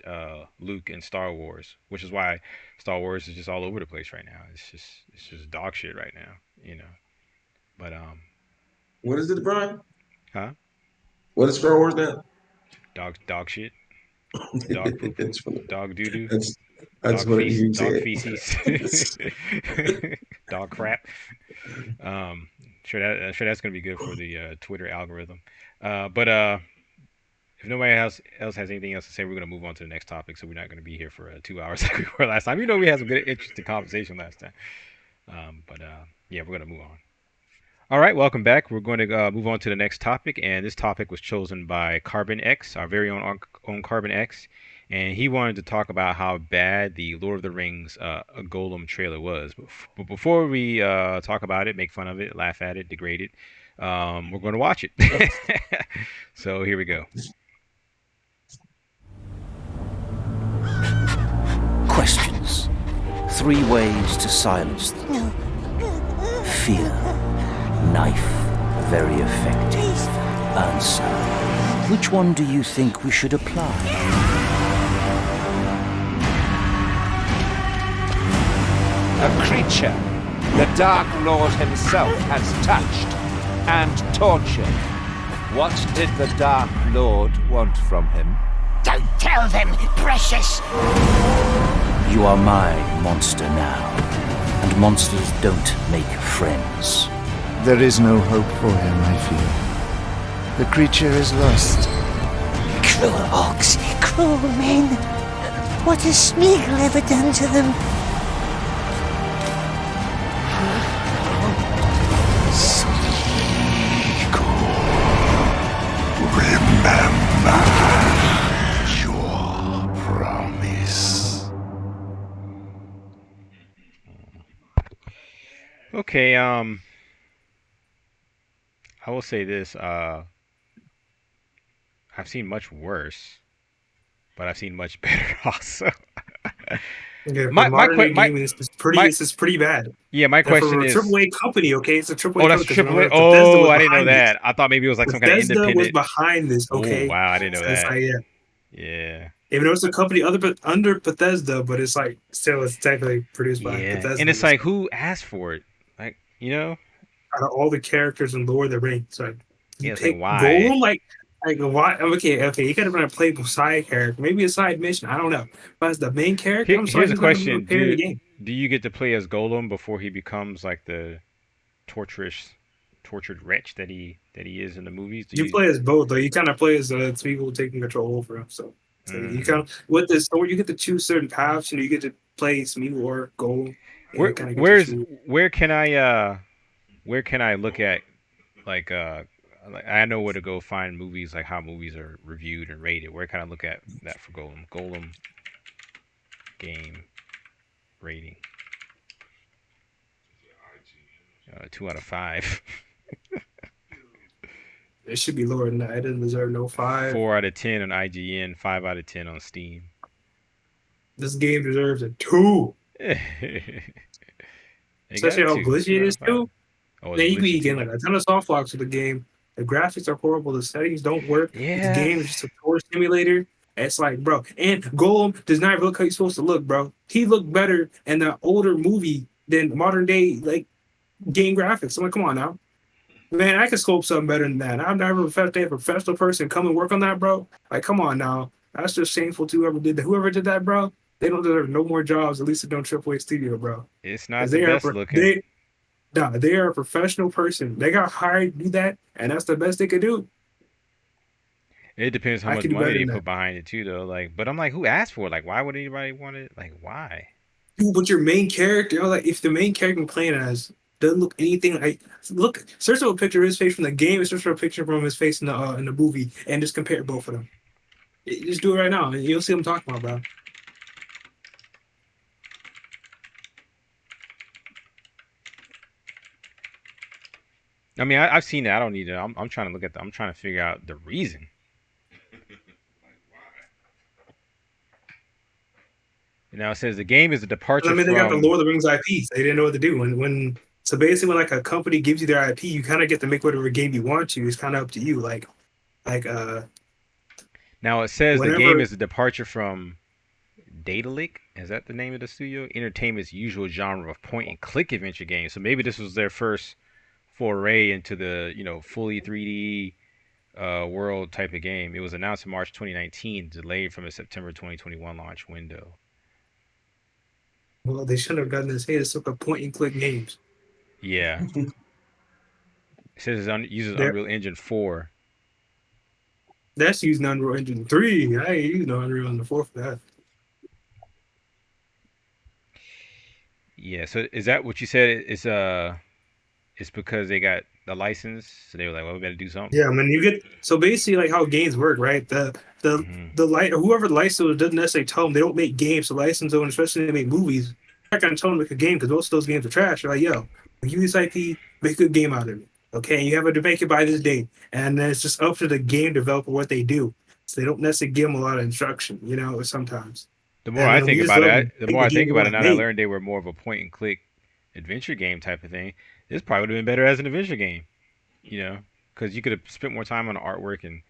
Luke in Star Wars, which is why Star Wars is just all over the place right now. It's just dog shit right now. But what is it, Brian? huh? What is Star Wars now? Dog shit, dog poo poo, dog doo doo, I just wanted to hear you say dog it. feces, dog crap. Sure that's gonna be good for the Twitter algorithm. But If nobody else has anything else to say, we're gonna move on to the next topic. So we're not gonna be here for 2 hours like we were last time. You know, we had some good, interesting conversation last time. But yeah, we're gonna move on. All right, welcome back. We're going to move on to the next topic, and this topic was chosen by Carbon X, our very own Carbon X, and he wanted to talk about how bad the Lord of the Rings Golem trailer was. But before we talk about it, make fun of it, laugh at it, degrade it, we're going to watch it. So here we go. Questions. 3 ways to silence them. Fear. Knife. Very effective. Answer. Which one do you think we should apply? A creature the Dark Lord himself has touched and tortured. What did the Dark Lord want from him? Don't tell them, precious! You are my monster now, and monsters don't make friends. There is no hope for him, I fear. The creature is lost. Cruel orcs, cruel men. What has Smeagol ever done to them? Remember your promise. Okay, I will say this, I've seen much worse, but I've seen much better also. Yeah, this is pretty bad. Yeah, my question is, for a AAA company, okay? It's a AAA oh, that's company. AAA. Oh, I didn't know that. I thought maybe it was like some kind of Bethesda independent. was behind this, okay? Oh, wow, I didn't know It's that. like, yeah. Yeah. Even though it's a company under Bethesda, but it's like still it's technically produced by Bethesda. And it's like, who asked for it? Like, you know, out of all the characters in Lord of the Rings, like yeah, it's like why? Golem, like why? Okay, you gotta run a playable side character, maybe a side mission. I don't know, but as the main character, I'm sorry, Here's a question: do you get to play as Golem before he becomes like the tortured wretch that he is in the movies? You play as both, though. You kind of play as people taking control over him. So you kind of with this story, you get to choose certain paths. You get to play Smeagol or Golem. Where can I look at like I know where to go find movies, like how movies are reviewed and rated. Where can I look at that for Golem? Golem game rating. 2 out of 5. It should be lower than that. It doesn't deserve no 5. 4 out of 10 on IGN. 5 out of 10 on Steam. This game deserves a 2. Especially how glitchy it is too. Oh, then you be getting like a ton of soft locks with the game. The graphics are horrible. The settings don't work. Yeah. The game is just a tour simulator. It's like, bro. And Golem does not look how he's supposed to look, bro. He looked better in the older movie than modern day like game graphics. I'm like, come on now. Man, I could sculpt something better than that. I've never felt a professional person come and work on that, bro. Like, come on now. That's just shameful to whoever did that. Whoever did that, bro, they don't deserve no more jobs, at least they don't AAA studio, bro. It's not the best looking. They are a professional person. They got hired to do that, and that's the best they could do. It depends how much money they put behind it too, though. Like, but I'm like, who asked for it? Like, why would anybody want it? Like, why? Dude, but your main character, like, if the main character I'm playing as doesn't look anything like, search for a picture of his face from the game, and search for a picture from his face in the movie, and just compare both of them. Just do it right now, and you'll see what I'm talking about, bro. I mean, I've seen it. I don't need it. I'm trying to look at I'm trying to figure out the reason. Now it says the game is a departure from... they got the Lord of the Rings IPs. They didn't know what to do. So basically, when like a company gives you their IP, you kind of get to make whatever game you want to. It's kind of up to you. Now it says the game is a departure from Daedalic. Is that the name of the studio? Entertainment's usual genre of point-and-click adventure games. So maybe this was their first foray into the fully 3D world type of game. It was announced in March 2019, delayed from a September 2021 launch window. Well, they shouldn't have done this. Hey, it's like a point-and-click games. Yeah. It says it uses Unreal Engine 4. That's using Unreal Engine 3. I ain't using Unreal Engine 4 for that. Yeah. So is that what you said? It's because they got the license, so they were like, well, we got to do something. Yeah, I mean, you get so basically like how games work, right? The light whoever the license doesn't necessarily tell them they don't make games. The license owners, especially when they make movies, they're not gonna tell them to make a game because most of those games are trash. They're like, yo, give me this IP, make a good game out of it. Okay, and you have to make it by this date, and then it's just up to the game developer what they do. So they don't necessarily give them a lot of instruction, sometimes. The more And I then we think just about let it, them the make more the I game think they about want it to now that I make. learned they were more of a point and click adventure game type of thing. This probably would have been better as an adventure game, because you could have spent more time on the artwork and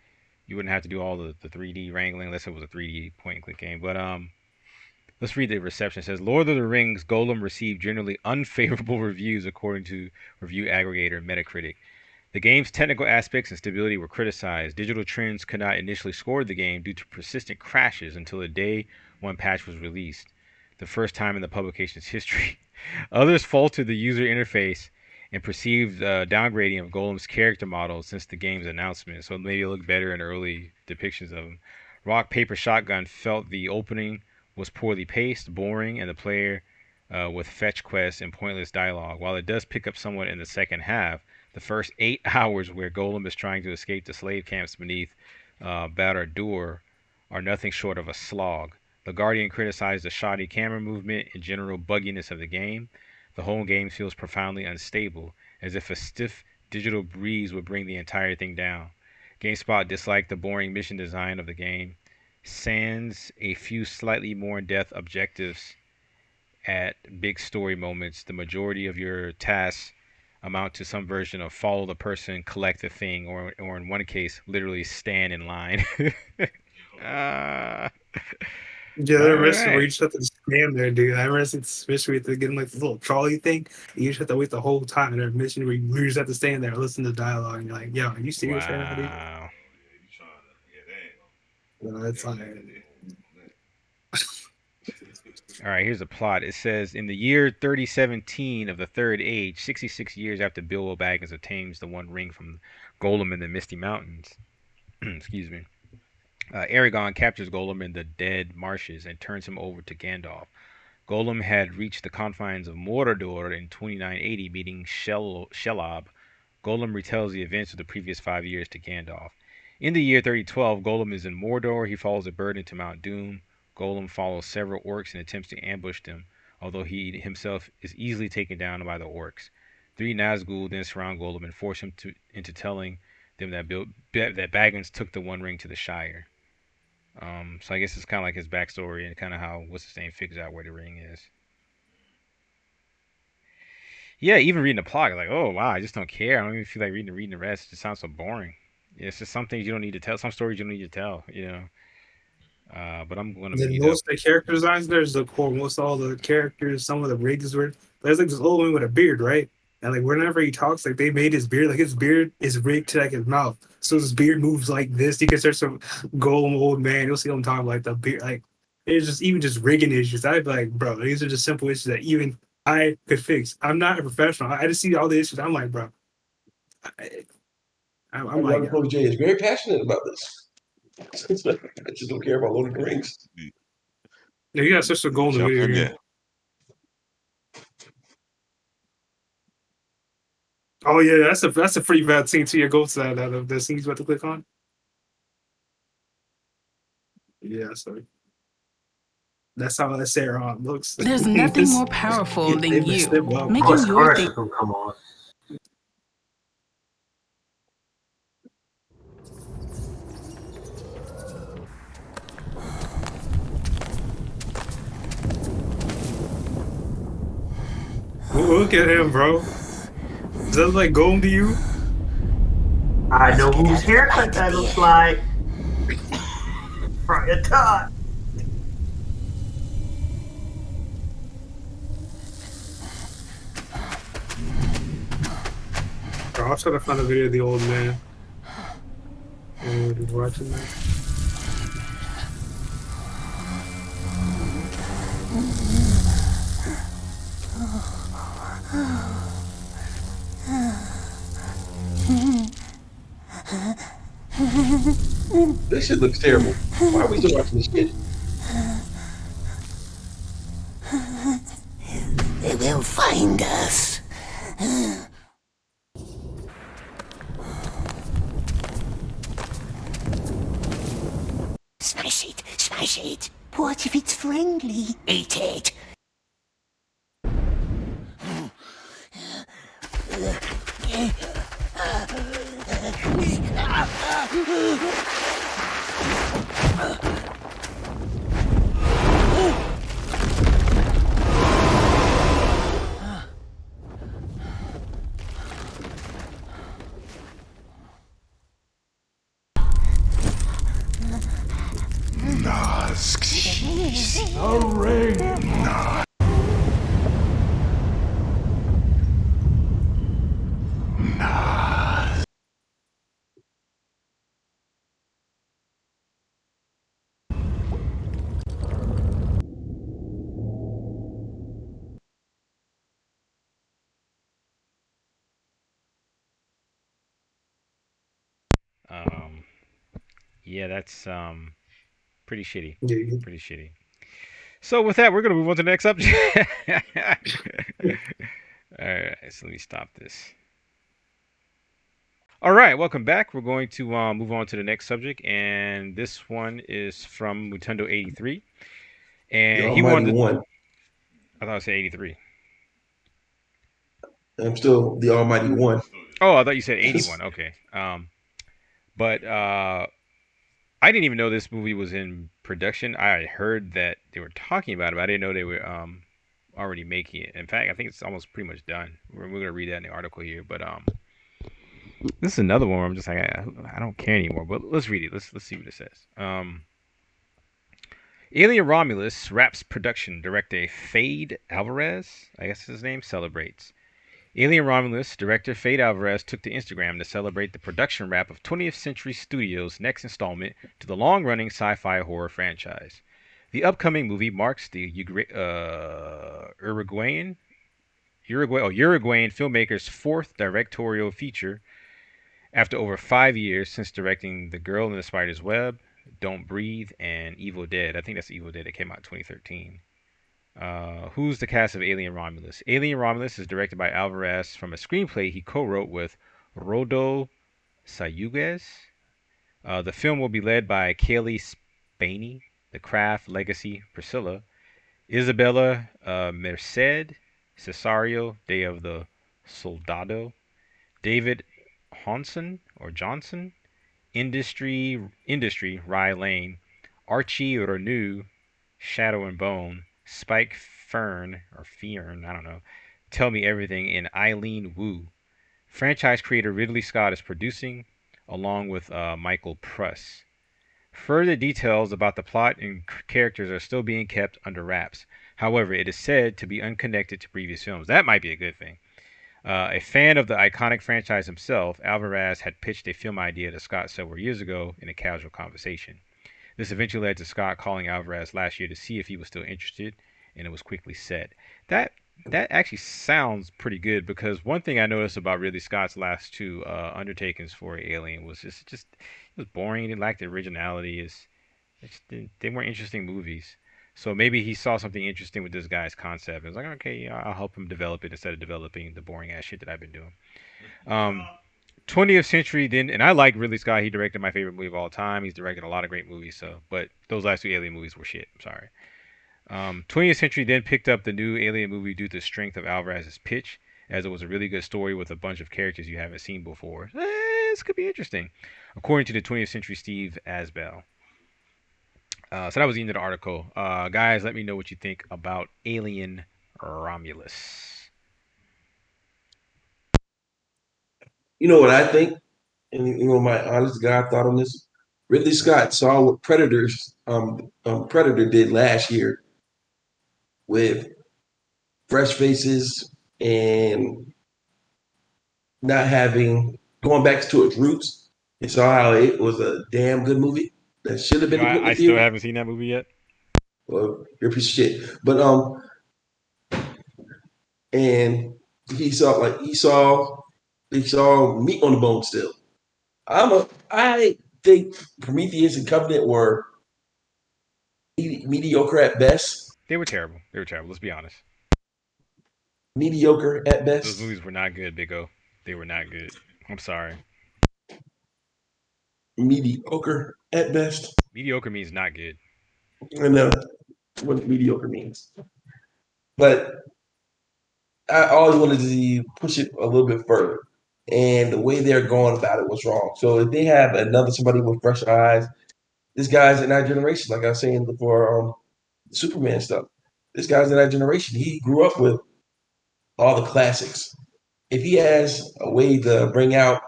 you wouldn't have to do all the 3D wrangling unless it was a 3D point and click game. But let's read the reception. It says Lord of the Rings Golem received generally unfavorable reviews according to review aggregator Metacritic. The game's technical aspects and stability were criticized. Digital Trends could not initially score the game due to persistent crashes until the day one patch was released, the first time in the publication's history. Others faulted the user interface and perceived downgrading of Golem's character model since the game's announcement, so maybe it looked better in early depictions of him. Rock Paper Shotgun felt the opening was poorly paced, boring, and the player with fetch quests and pointless dialogue. While it does pick up somewhat in the second half, the first 8 hours where Golem is trying to escape the slave camps beneath Barad-dûr are nothing short of a slog. The Guardian criticized the shoddy camera movement and general bugginess of the game. The whole game feels profoundly unstable, as if a stiff digital breeze would bring the entire thing down. GameSpot disliked the boring mission design of the game, sans a few slightly more in-depth objectives at big story moments. The majority of your tasks amount to some version of follow the person, collect the thing, or in one case, literally stand in line. uh, Yeah, all there are missions where right. you just have to stand there, dude. I remember this mission where you have to get in like this little trolley thing. And you just have to wait the whole time. And there's a mission where you literally just have to stand there and listen to dialogue. And you're like, yo, are you serious right now, dude? Wow. It's like, All right, here's the plot. It says in the year 3017 of the Third Age, 66 years after Bilbo Baggins obtains the One Ring from Golem in the Misty Mountains, excuse me, Aragorn captures Golem in the Dead Marshes and turns him over to Gandalf. Golem had reached the confines of Mordor in 2980, meeting Shelob. Golem retells the events of the previous 5 years to Gandalf. In the year 3012, Golem is in Mordor. He follows a bird into Mount Doom. Golem follows several orcs and attempts to ambush them, although he himself is easily taken down by the orcs. 3 Nazgûl then surround Golem and force him into telling them that Baggins took the One Ring to the Shire. So I guess it's kind of like his backstory and kind of how what's his name figures out where the ring is. Yeah, even reading the plot, like, oh wow, I just don't care. I don't even feel like reading the rest. It just sounds so boring. Yeah, it's just some things you don't need to tell. Some stories you don't need to tell. But I'm gonna then meet up. most of the character designs there's the core. Most all the characters, some of the rigs were there's like this old man with a beard, right? And like whenever he talks, like they made his beard, like his beard is rigged to like his mouth. So his beard moves like this. You can search some golem old man. You'll see what I'm talking about, like the beard, like it's just even just rigging issues. I'd be like, bro, these are just simple issues that even I could fix. I'm not a professional. I just see all the issues. I'm like, bro. I'm like, Brother J is very passionate about this. I just don't care about Lord of the Rings. yeah, you got such a golden Jump video in game. there. Oh yeah, that's a pretty bad scene to your go side out of the scene he's about to click on. Yeah, sorry. That's how that Sarah looks. There's nothing more powerful than you. Making your thing. Come on. Look at him, bro. Does that look like golden to you? I know whose haircut that looks like. From your top. Bro, I'll try to find a video of the old man. And he's watching that. This shit looks terrible. Why are we still watching this shit? They will find us. Smash it, smash it. What if it's friendly? Eat it. The ring. Yeah, that's pretty shitty. Yeah. Pretty shitty. So with that, we're gonna move on to the next subject. All right, so let me stop this. All right, welcome back. We're going to move on to the next subject, and this one is from Mutendo83, and The he Almighty wanted. One. I thought I said 83. I'm still the Almighty One. Oh, I thought you said 81. Okay. But I didn't even know this movie was in production. I heard that they were talking about it, but I didn't know they were already making it. In fact, I think it's almost pretty much done. We're gonna read that in the article here, but this is another one where I'm just like I don't care anymore. But let's read it. Let's see what it says. Alien Romulus wraps production. Director Fade Alvarez, I guess is his name, celebrates. Alien Romulus director Fade Alvarez took to Instagram to celebrate the production wrap of 20th Century Studios' next installment to the long-running sci-fi horror franchise. The upcoming movie marks the Uruguayan filmmaker's fourth directorial feature after over 5 years since directing The Girl in the Spider's Web, Don't Breathe, and Evil Dead. I think that's Evil Dead that came out in 2013. Who's the cast of Alien Romulus? Alien Romulus is directed by Alvarez from a screenplay he co-wrote with Rodo Sayugues. The film will be led by Kaylee Spaney, The Craft, Legacy, Priscilla, Isabella Merced, Cesario, Day of the Soldado, David Johnson, Industry, Rye Lane, Archie Renew, Shadow and Bone, Spike Fern, I don't know, Tell Me Everything, and Eileen Wu. Franchise creator Ridley Scott is producing, along with Michael Pruss. Further details about the plot and characters are still being kept under wraps. However, it is said to be unconnected to previous films. That might be a good thing. A fan of the iconic franchise himself, Alvarez had pitched a film idea to Scott several years ago in a casual conversation. This eventually led to Scott calling Alvarez last year to see if he was still interested, and it was quickly set. That actually sounds pretty good, because one thing I noticed about Ridley Scott's last two undertakings for Alien was just it was boring. It lacked originality. They weren't interesting movies. So maybe he saw something interesting with this guy's concept. It was like, okay, yeah, I'll help him develop it instead of developing the boring ass shit that I've been doing. 20th Century then, and I like Ridley Scott. He directed my favorite movie of all time. He's directed a lot of great movies. But those last two Alien movies were shit. I'm sorry. 20th Century then picked up the new Alien movie due to the strength of Alvarez's pitch, as it was a really good story with a bunch of characters you haven't seen before. This could be interesting, according to the 20th Century Steve Asbell. So that was the end of the article. Guys, let me know what you think about Alien Romulus. You know what I think? And my honest God thought on this. Ridley Scott saw what Predator did last year with fresh faces and not going back to its roots. He saw how it was a damn good movie that should have been. I still haven't seen that movie yet. Well, you're a piece of shit. But and he saw meat on the bone still. I think Prometheus and Covenant were mediocre at best. They were terrible. Let's be honest. Mediocre at best. Those movies were not good, Big O. They were not good. I'm sorry. Mediocre at best. Mediocre means not good. I know what mediocre means. But I always wanted to push it a little bit further. And the way they're going about it was wrong. So if they have somebody with fresh eyes, this guy's in our generation, like I was saying before, Superman stuff. This guy's in our generation. He grew up with all the classics. If he has a way to bring out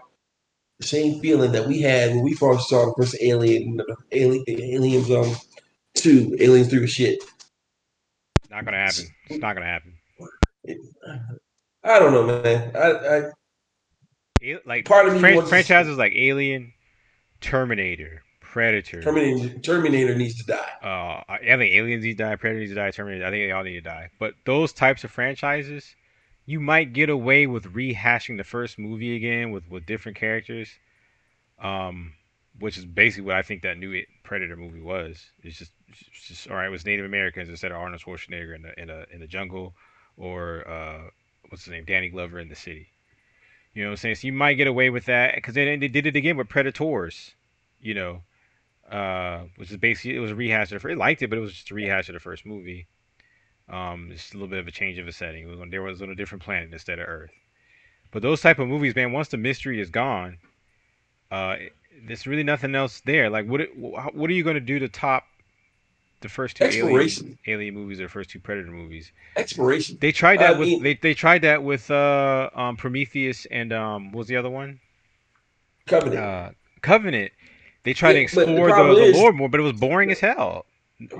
the same feeling that we had when we first saw the first Aliens 2, Aliens 3 was shit. Not gonna happen. It's not gonna happen. I don't know, man. Like part of me franchises like Alien, Terminator, Predator. Terminator needs to die. I think Aliens need to die. Predator needs to die. Terminator. I think they all need to die. But those types of franchises, you might get away with rehashing the first movie again with different characters, which is basically what I think that new Predator movie was. It's just all right. It was Native Americans instead of Arnold Schwarzenegger in the jungle, or what's his name, Danny Glover in the city. You know what I'm saying? So you might get away with that because then they did it again with Predators. You know, which is basically, it was a rehash of the first. I liked it, but it was just a rehash of the first movie. Just a little bit of a change of a setting. There was on a different planet instead of Earth. But those type of movies, man, once the mystery is gone, there's really nothing else there. Like, what are you going to do to top the first two Alien movies or the first two Predator movies? Exploration. They tried that they tried that with Prometheus and what was the other one? Covenant. They tried to explore the lore more, but it was boring as hell.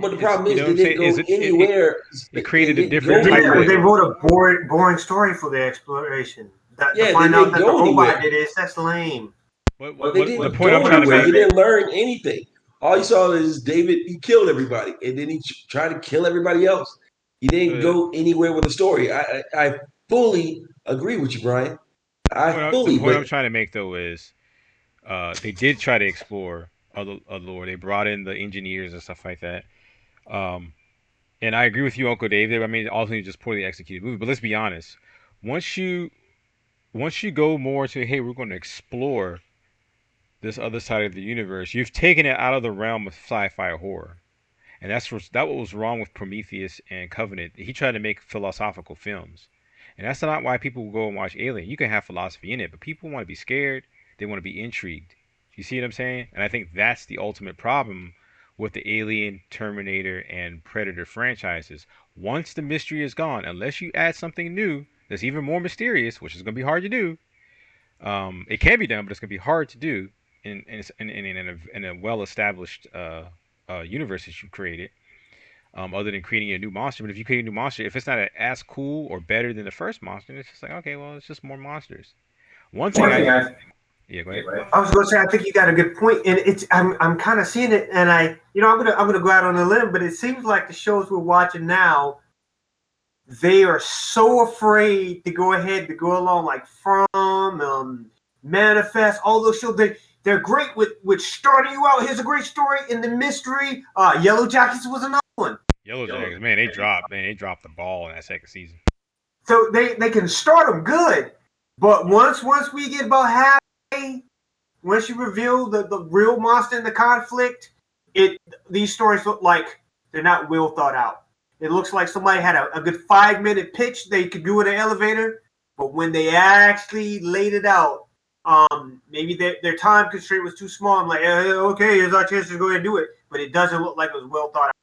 But the problem is, they didn't go anywhere. They created a different type of... They wrote a boring story for the exploration. To find out that the robot did it, that's lame. The point I'm trying to make... You didn't learn anything. All you saw is David, he killed everybody, and then he tried to kill everybody else. He didn't go anywhere with the story. I fully agree with you, Brian. The point I'm trying to make, though, is they did try to explore a lore. They brought in the engineers and stuff like that. And I agree with you, Uncle Dave. I mean, ultimately just poorly executed movie. But let's be honest. Once you go more to, hey, we're going to explore this other side of the universe, you've taken it out of the realm of sci-fi horror. And that was wrong with Prometheus and Covenant. He tried to make philosophical films. And that's not why people will go and watch Alien. You can have philosophy in it, but people want to be scared. They want to be intrigued. You see what I'm saying? And I think that's the ultimate problem with the Alien, Terminator, and Predator franchises. Once the mystery is gone, unless you add something new that's even more mysterious, which is going to be hard to do, it can be done, but it's going to be hard to do in a well-established universe that you created, other than creating a new monster. But if you create a new monster, if it's not as cool or better than the first monster, then it's just like, okay, well, it's just more monsters. One thing yeah, go ahead. I was going to say, I think you got a good point, and I'm kind of seeing it, and I'm gonna go out on a limb, but it seems like the shows we're watching now, they are so afraid to go ahead to go along, like From, Manifest, all those shows. They're great with starting you out. Here's a great story in the mystery. Yellow Jackets was another one. Yellow Jackets, man, they dropped the ball in that second season. So they can start them good, but once we get about halfway, once you reveal the real monster in the conflict, these stories look like they're not well thought out. It looks like somebody had a good 5-minute pitch they could do in an elevator, but when they actually laid it out, maybe their time constraint was too small. I'm like, okay, here's our chance to go ahead and do it. But it doesn't look like it was well thought out.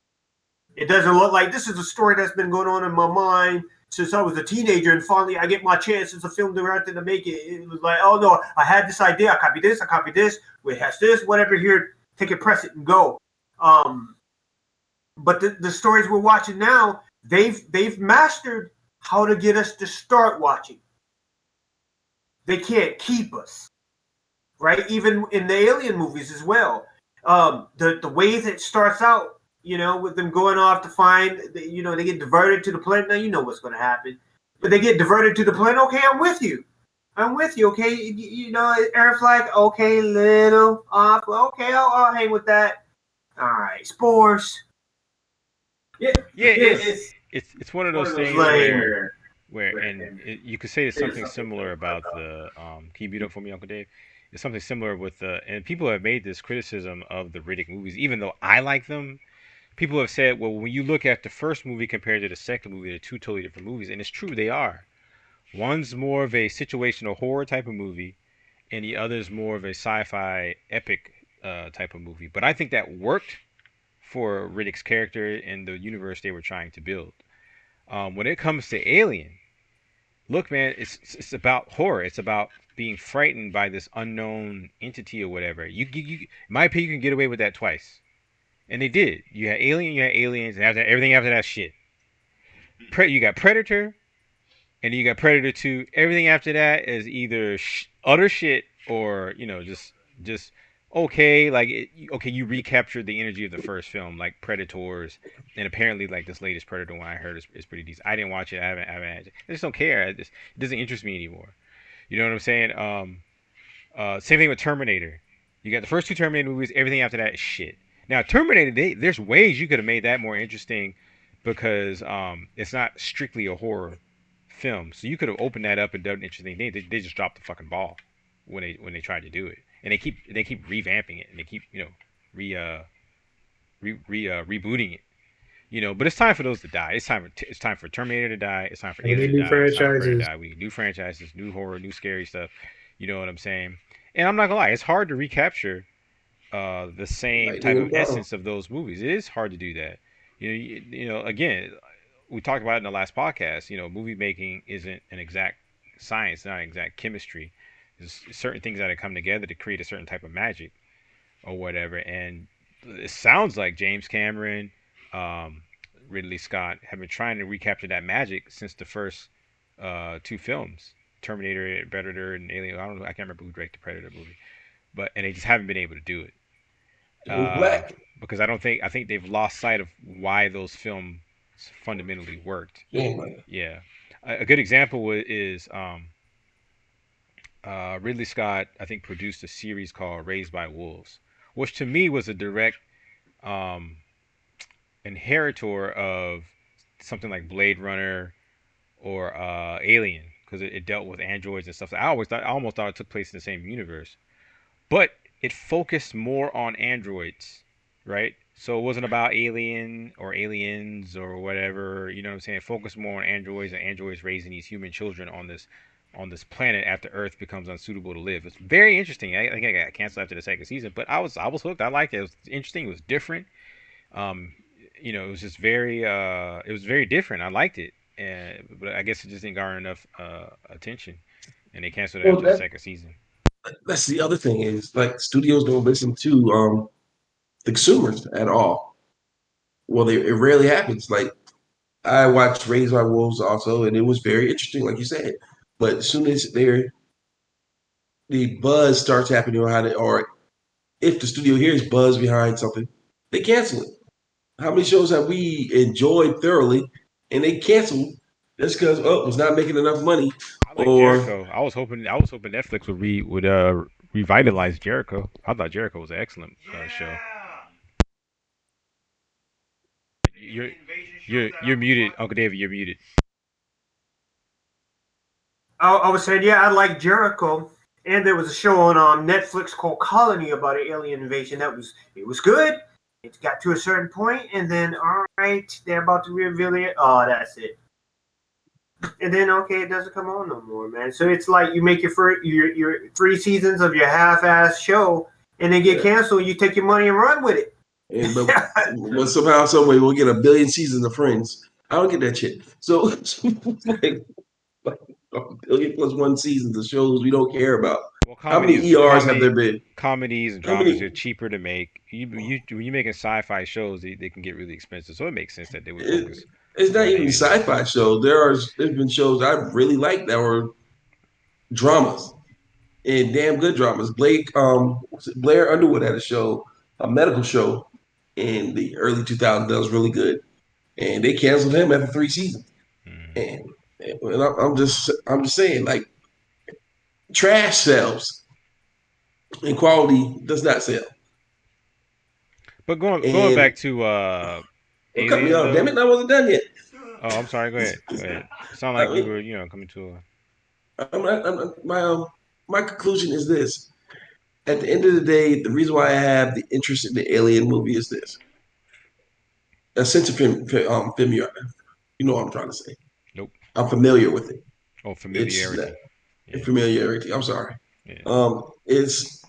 It doesn't look like this is a story that's been going on in my mind since I was a teenager, and finally I get my chance as a film director to make it. It was like, oh no, I had this idea, I copy this, we has this, whatever here, take it, press it, and go. But the stories we're watching now, they've mastered how to get us to start watching. They can't keep us, right? Even in the Alien movies as well. The way that it starts out, with them going off to find, they get diverted to the planet. Now you know what's going to happen. But they get diverted to the planet. Okay, I'm with you. I'm with you, okay? You know, Eric's like, okay, little off. Okay, I'll hang with that. All right, sports. Yeah, it's one of those things where you could say it's something similar about the can you mute up for me, Uncle Dave? It's something similar with the and people have made this criticism of the Riddick movies, even though I like them. People have said, well, when you look at the first movie compared to the second movie, they're two totally different movies, and it's true, they are. One's more of a situational horror type of movie, and the other's more of a sci-fi epic type of movie. But I think that worked for Riddick's character and the universe they were trying to build. When it comes to Alien, look, man, it's about horror. It's about being frightened by this unknown entity or whatever. In my opinion, you can get away with that twice, and they did. You had Alien, you had Aliens, and everything after that shit. You got Predator, and you got Predator 2. Everything after that is either utter shit or just okay. Like okay, you recaptured the energy of the first film, like Predators, and apparently like this latest Predator one I heard is pretty decent. I didn't watch it. I just don't care. It doesn't interest me anymore. You know what I'm saying? Same thing with Terminator. You got the first two Terminator movies. Everything after that is shit. Now Terminator, there's ways you could have made that more interesting because it's not strictly a horror film. So you could have opened that up and done interesting things. They just dropped the fucking ball when they tried to do it, and they keep revamping it, and they keep rebooting it. But it's time for those to die. It's time for Terminator to die. It's time for We need Alien to new die. It's time for Predator to franchises. die. We need new franchises, new horror, new scary stuff. You know what I'm saying? And I'm not gonna lie, it's hard to recapture the same type of essence of those movies. It is hard to do that. Again, we talked about it in the last podcast. Movie making isn't an exact science, not an exact chemistry. There's certain things that have come together to create a certain type of magic or whatever. And it sounds like James Cameron, Ridley Scott have been trying to recapture that magic since the first two films, Terminator, Predator, and Alien. I don't know. I can't remember who directed the Predator movie, and they just haven't been able to do it. Because I think they've lost sight of why those films fundamentally worked. Yeah. A good example is Ridley Scott, I think, produced a series called Raised by Wolves, which to me was a direct um, inheritor of something like Blade Runner or Alien, because it dealt with androids and stuff. I almost thought it took place in the same universe, but it focused more on androids, right? So it wasn't about alien or aliens or whatever. You know what I'm saying? It focused more on androids and androids raising these human children on this planet after Earth becomes unsuitable to live. It's very interesting. I think I got canceled after the second season, but I was hooked. I liked it. It was interesting. It was different. Um, it was just it was very different. I liked it, but I guess it just didn't garner enough attention, and they canceled it after the second season. That's the other thing is like studios don't listen to the consumers at all. Well, it rarely happens. Like I watched Raised by Wolves also, and it was very interesting, like you said. But as soon as the buzz starts happening or if the studio hears buzz behind something, they cancel it. How many shows have we enjoyed thoroughly and they canceled just because it was not making enough money? I like Jericho. I was hoping Netflix would revitalize Jericho. I thought Jericho was an excellent show. You're muted, Uncle David. You're muted. I was saying, yeah, I like Jericho, and there was a show on Netflix called Colony about an alien invasion. It was good. It got to a certain point, and then all right, they're about to reveal it. Oh, that's it. And then okay, it doesn't come on no more, man. So it's like you make your 3 seasons of your half-ass show, and then get canceled. You take your money and run with it. But somehow, some way, we'll get 1 billion seasons of Friends. I don't get that shit. So like 1 billion plus 1 seasons of shows we don't care about. Well, how many ERs have there been? Comedies and dramas are cheaper to make. When you're making sci-fi shows, they can get really expensive. So it makes sense that they would focus. It's not even sci-fi show. There's been shows I really liked that were dramas and damn good dramas. Blair Underwood had a show, a medical show in the early 2000s that was really good, and they canceled him after 3 seasons. And I'm just saying, like, trash sells and quality does not sell. But going And back to don't cut me Alien off, damn though. it! I wasn't done yet. Oh, I'm sorry. Go ahead. Go ahead. It sounded I like you mean, were, coming to a. my conclusion is this: at the end of the day, the reason why I have the interest in the Alien movie is this: a sense of familiarity. You know what I'm trying to say. Nope. I'm familiar with it. Oh, It's familiarity. Yeah. familiarity. I'm sorry. Yeah. It's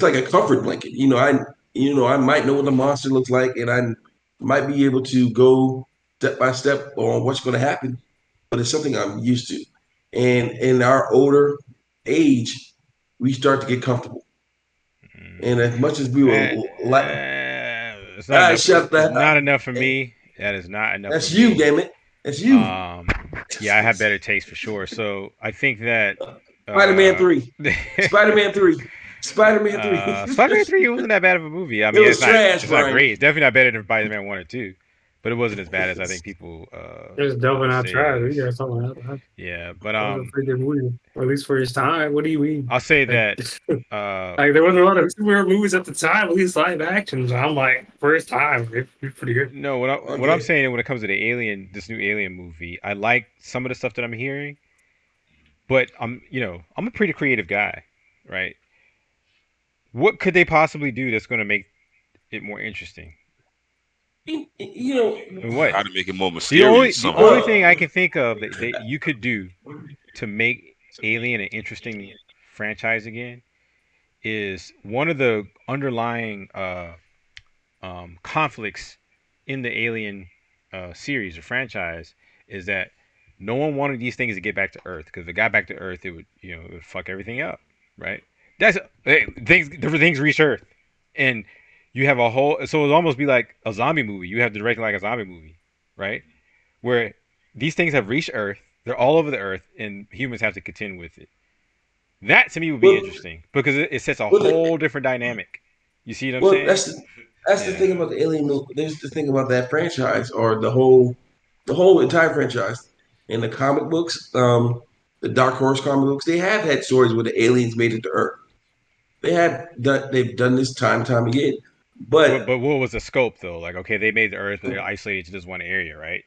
like a comfort blanket. I might know what the monster looks like, and I might be able to go step by step on what's going to happen. But it's something I'm used to. And in our older age, we start to get comfortable. And as much as we will like, It's not enough. shut It's that not up. enough for me. That is not enough for That's you, me. damn it. That's you. Yeah, I have better taste for sure. So I think that Spider-Man 3. Spider-Man 3. Spider-Man 3. Spider-Man 3 wasn't that bad of a movie. I It mean, was trash, it's not Brian. great. It's definitely not better than Spider-Man 1 or 2. But it wasn't as bad as I think people It's definitely not say it trash. is. You guys talking about that. Yeah, but That was a pretty good movie, or at least for his time. What do you mean? I'll say that like there wasn't a lot of superhero movies at the time, at least live action. So I'm like, for his time, it's pretty good. No, what I'm saying when it comes to this new Alien movie, I like some of the stuff that I'm hearing, but I'm a pretty creative guy, right? What could they possibly do that's going to make it more interesting? What? How to make it more mysterious? The only thing I can think of that you could do to make Alien an interesting franchise again is one of the underlying conflicts in the Alien series or franchise is that no one wanted these things to get back to Earth because if it got back to Earth, it would fuck everything up, right? Different things reach Earth, and you have a whole. So it would almost be like a zombie movie. You have to direct it like a zombie movie, right? Where these things have reached Earth, they're all over the Earth, and humans have to contend with it. That to me would be interesting because it sets a whole different dynamic. You see what I'm saying? That's the thing about the Alien movie. There's the thing about that franchise or the whole entire franchise. In the comic books, the Dark Horse comic books, they have had stories where the aliens made it to Earth. They've done this time and time again. But what was the scope though? Like, okay, they made the Earth, but they're isolated to this one area, right?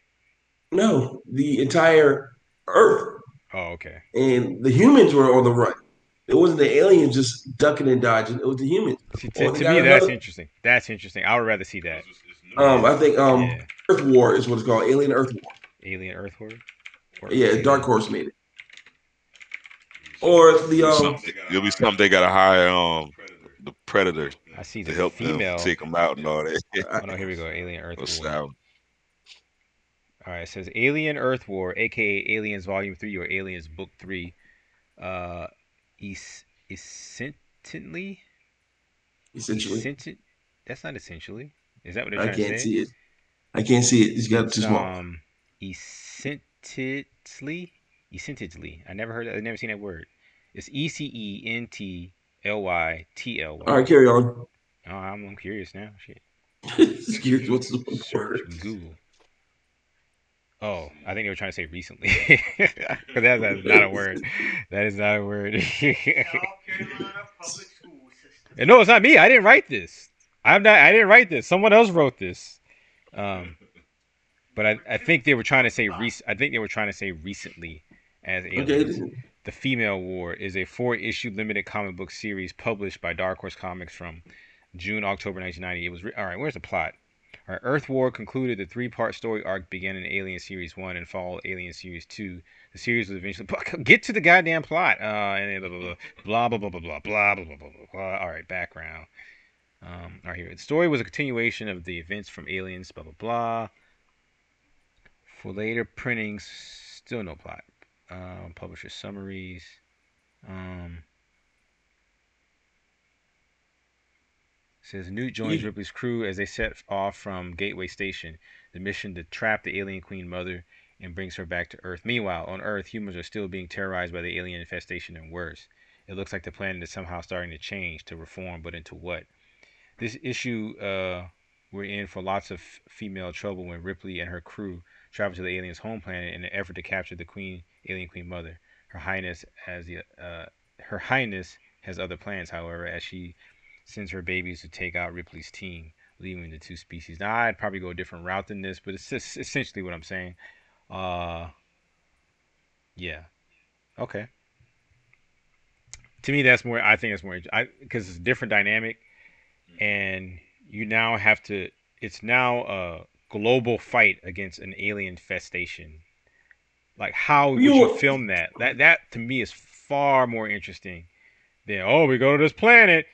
no, the entire Earth. Oh, okay. And the humans were on the run. It wasn't the aliens just ducking and dodging. It was the humans. See, to me, that's interesting. That's interesting. I would rather see that. I think Earth War is what it's called. Alien Earth War. Alien Earth War. Yeah, Dark Horse made it. Or the it'll be something they gotta hire the Predator. I see to the help female. them take them out and all that. Oh no, here we go. Alien Earth War. Sound. All right, it says Alien Earth War, aka Aliens Volume 3 or Aliens Book 3. Essentially. That's not essentially. Is that what they're trying to say? I can't see it. I can't see it. It's got too small. Essentially. I never seen that word. It's ECENTLYTLY. All right, carry on. Oh, I'm curious now. Shit. Curious what's the word? Google. Oh, I think they were trying to say recently. Because that's not a word. That is not a word. And no, it's not me. I didn't write this. I didn't write this. Someone else wrote this. But I think they were trying to say recently as Aliens. Okay. The Female War is a 4-issue limited comic book series published by Dark Horse Comics from October 1990. It was all right. Where's the plot? All right, Earth War concluded. The 3-part story arc began in Alien Series 1 and followed Alien Series 2. The series was eventually get to the goddamn plot. And then blah blah blah blah blah blah blah blah blah blah. All right, background. All right, here. The story was a continuation of the events from Aliens. Blah blah blah. For later printings, still no plot. Publisher summaries. Says Newt joins Ripley's crew as they set off from Gateway Station. The mission to trap the alien Queen Mother and brings her back to Earth. Meanwhile, on Earth, humans are still being terrorized by the alien infestation and worse. It looks like the planet is somehow starting to change, to reform, but into what? This issue, we're in for lots of female trouble when Ripley and her crew travel to the alien's home planet in an effort to capture the alien Queen Mother. Her Highness, as the Her Highness has other plans, however, as she sends her babies to take out Ripley's team, leaving the two species. Now, I'd probably go a different route than this, but it's just essentially what I'm saying. Yeah. Okay. To me, that's more. I think it's more. Because it's a different dynamic, and you now have to. It's now a global fight against an alien infestation. Like, how would you film that? That to me is far more interesting than, oh, we go to this planet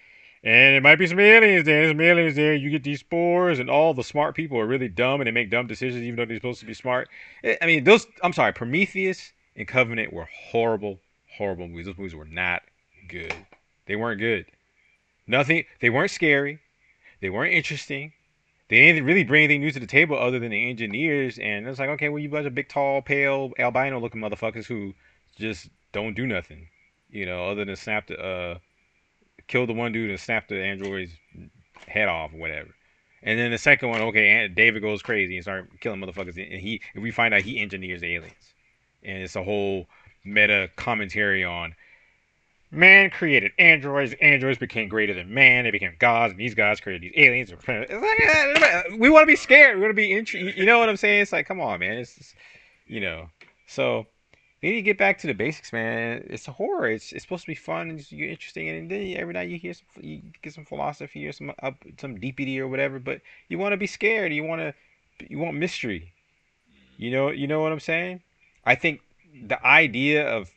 and it might be some aliens there. There's some aliens there. You get these spores, and all the smart people are really dumb and they make dumb decisions even though they're supposed to be smart. I mean, those. I'm sorry, Prometheus and Covenant were horrible, horrible movies. Those movies were not good. They weren't good. Nothing. They weren't scary. They weren't interesting. They didn't really bring anything new to the table other than the engineers. And it's like, okay, well, you bunch of big, tall, pale, albino-looking motherfuckers who just don't do nothing, other than kill the one dude and snap the android's head off or whatever. And then the second one, okay, David goes crazy and starts killing motherfuckers, and we find out he engineers aliens, and it's a whole meta commentary on man created androids. Androids became greater than man. They became gods, and these gods created these aliens. It's like, we want to be scared. We want to be intrigued. You know what I'm saying? It's like, come on, man. It's just, So they need to get back to the basics, man. It's a horror. It's supposed to be fun and you're interesting, and then every night you get some philosophy or some deepity or whatever. But you want to be scared. You want mystery. You know what I'm saying? I think the idea of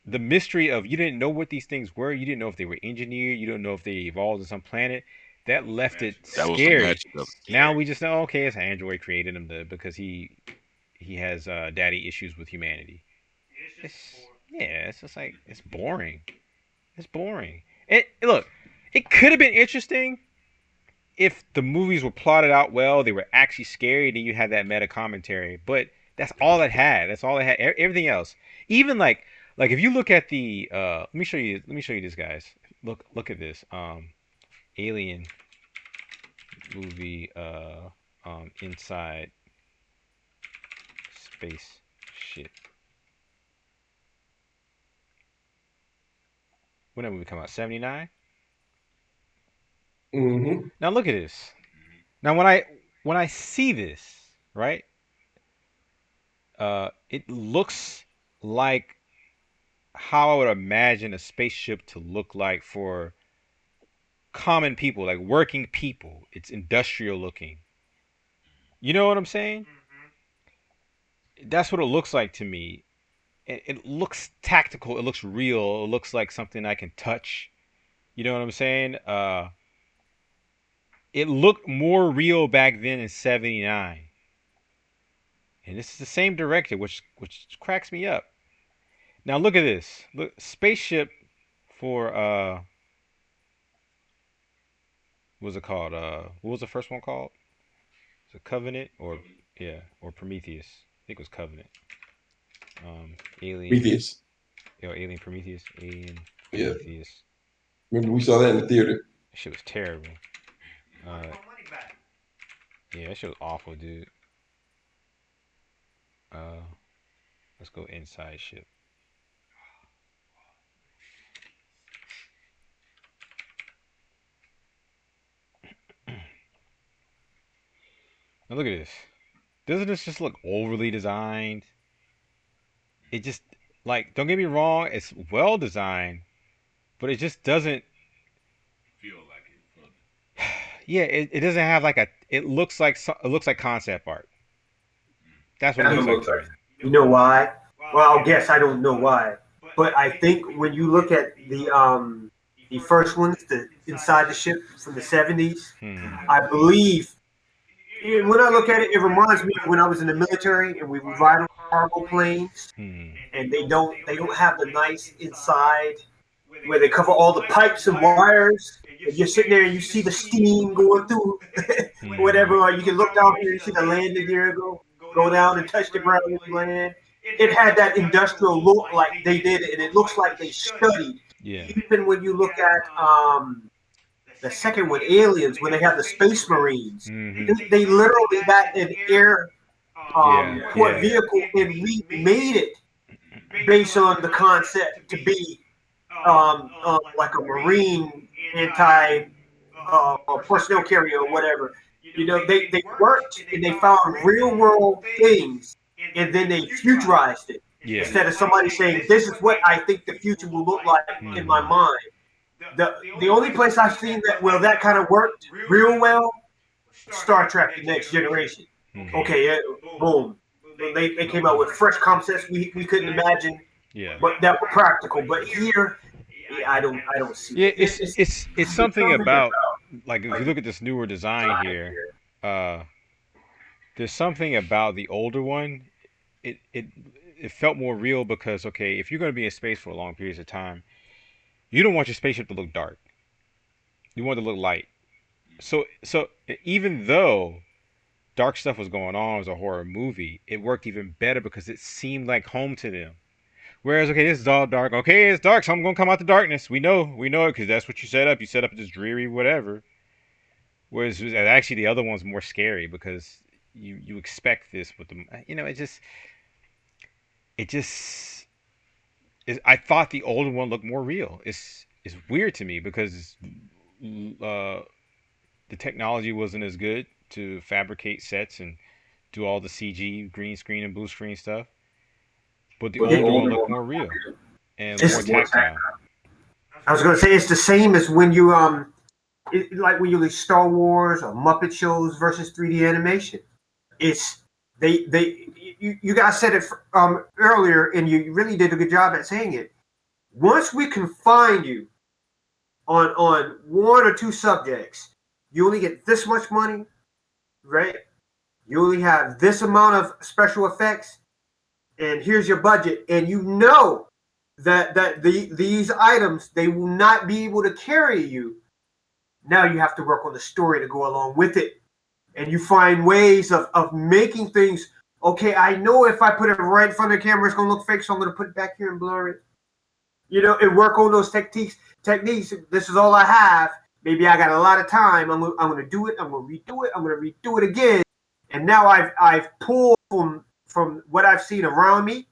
the mystery of you didn't know what these things were. You didn't know if they were engineered. You don't know if they evolved on some planet. That left it scary. Now we just know, okay, it's an android created him because he has daddy issues with humanity. It's just like, it's boring. It's boring. Look, it could have been interesting if the movies were plotted out well. They were actually scary. Then you had that meta commentary. But that's all it had. That's all it had. Everything else, even like if you look at the let me show you this, guys. Look at this alien movie inside space shit. When that movie come out? 79. Mm-hmm. Now look at this. Now when I see this, right? It looks like how I would imagine a spaceship to look like for common people, like working people. It's industrial looking. You know what I'm saying? That's what it looks like to me. It looks tactical. It looks real. It looks like something I can touch. You know what I'm saying? It looked more real back then in '79. And this is the same director, which cracks me up. Now look at this. Look, spaceship for what was it called? What was the first one called? Was it Covenant or Prometheus? I think it was Covenant. Alien Prometheus. Alien Prometheus. Alien Yeah. Prometheus. Remember we saw that in the theater. That shit was terrible. Yeah, that shit was awful, dude. Let's go inside ship. Now look at this. Doesn't this just look overly designed? It just, like, don't get me wrong, it's well designed, but it just doesn't feel like it. Yeah, it doesn't have like it looks like concept art. That's what it looks like. You know why? Well, I guess I don't know why, but I think when you look at the first ones, the inside the ship from the '70s, I believe when I look at it, it reminds me of when I was in the military and we would ride on cargo planes, and they don't have the nice inside where they cover all the pipes and wires. And you're sitting there and you see the steam going through, whatever. Or you can look down here and you see the landing gear go down and touch the ground and land. It had that industrial look like they did it, and it looks like they studied. Yeah. Even when you look at the second one, Aliens, when they have the Space Marines, they literally got an air vehicle and remade it based on the concept to be like a Marine anti personnel carrier or whatever. You know, they worked and they found real world things, and then they futurized it. Yeah. Instead of somebody saying, "This is what I think the future will look like in my mind." The only place I've seen that kind of worked real well, Star Trek: The Next Generation. Okay, yeah, boom. They came out with fresh concepts we couldn't imagine, but that were practical. But here, yeah, I don't see. Yeah, it's something about, like, if you look at this newer design here, there's something about the older one. It felt more real because, okay, if you're going to be in space for long periods of time, you don't want your spaceship to look dark. You want it to look light. So even though dark stuff was going on, it was a horror movie, it worked even better because it seemed like home to them. Whereas, okay, this is all dark. Okay, it's dark, so I'm gonna come out the darkness. We know it because that's what you set up. You set up this dreary whatever. Whereas actually the other one's more scary because you expect this with them. You know, it just I thought the older one looked more real. It's weird to me because the technology wasn't as good to fabricate sets and do all the CG, green screen and blue screen stuff. But the older one looked more real and more tactile. I was going to say it's the same as when you like when you do Star Wars or Muppet shows versus 3D animation. It's you guys said it earlier, and you really did a good job at saying it. Once we confine you on one or two subjects, you only get this much money, right? You only have this amount of special effects, and here's your budget, and you know that these items, they will not be able to carry you. Now you have to work on the story to go along with it, and you find ways of making things. Okay, I know if I put it right in front of the camera, it's gonna look fake, so I'm gonna put it back here and blur it. You know, and work on those techniques. This is all I have. Maybe I got a lot of time. I'm gonna do it. I'm gonna redo it. I'm gonna redo it again. And now I've pulled from what I've seen around me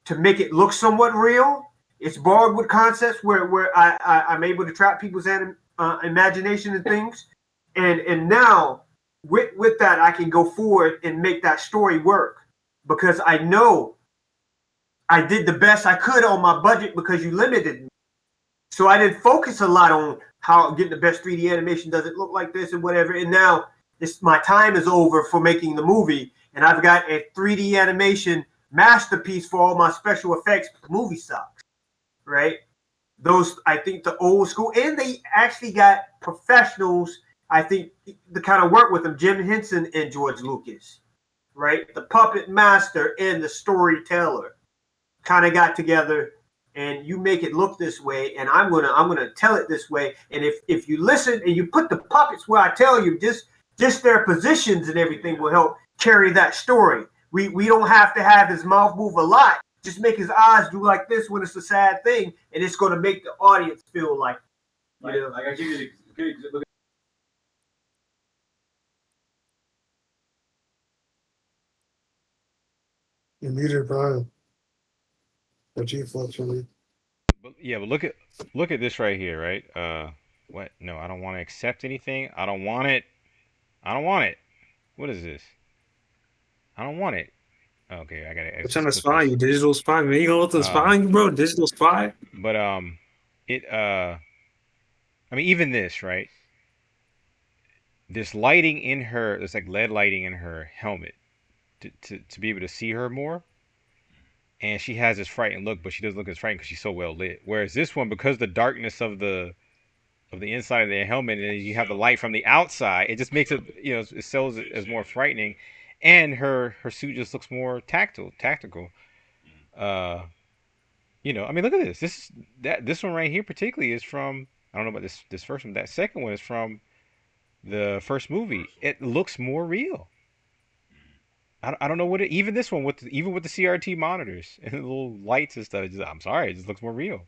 to make it look somewhat real. It's borrowed with concepts where I'm able to trap people's imagination and things. And now with that, I can go forward and make that story work because I know I did the best I could on my budget because you limited me. So I didn't focus a lot on how getting the best 3D animation. Does it look like this and whatever? And now my time is over for making the movie, and I've got a 3D animation masterpiece for all my special effects. Movie sucks, right? Those, I think, the old school, and they actually got professionals. I think the kind of work with them, Jim Henson and George Lucas, right? The puppet master and the storyteller kind of got together, and you make it look this way, and I'm gonna tell it this way. And if you listen and you put the puppets where I tell you, just their positions and everything will help carry that story. We don't have to have his mouth move a lot. Just make his eyes do like this when it's a sad thing, and it's going to make the audience feel like, you know. Like I give you the look. You're muted, Brian. The G-Flux for me. But look at this right here, right? What? No, I don't want to accept anything. I don't want it. What is this? I don't want it. Okay, I gotta. I'm trying to spy you, digital spy. Man, you gonna let them spy you, bro? Digital spy. But I mean, even this, right? This lighting in her, there's like LED lighting in her helmet to be able to see her more. And she has this frightened look, but she doesn't look as frightened because she's so well lit. Whereas this one, because the darkness of the inside of the helmet, and you have the light from the outside, it just makes it, you know, it sells it as more frightening, and her suit just looks more tactical. You know, I mean, look at this. This one right here particularly is from, I don't know about this first one. That second one is from the first movie. It looks more real. I don't know what it, even this one even with the CRT monitors and the little lights and stuff. I'm sorry, it just looks more real.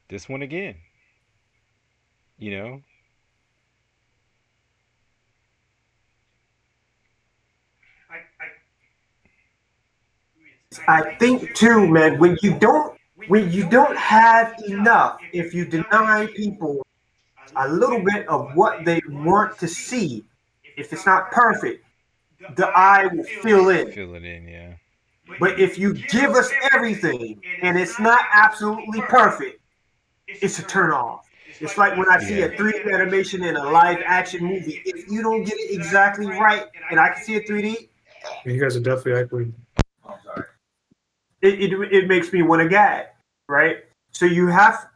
This one again, you know. I think too, man, when you don't when you don't have enough, if you deny people a little bit of what they want to see, if it's not perfect, the eye will fill in. Fill it in, yeah. But if you give us everything and it's not absolutely perfect, it's a turn off. It's like when I see a 3D animation in a live action movie. If you don't get it exactly right, and I can see it 3D, You guys are definitely equity. it makes me want to gag, right? So you have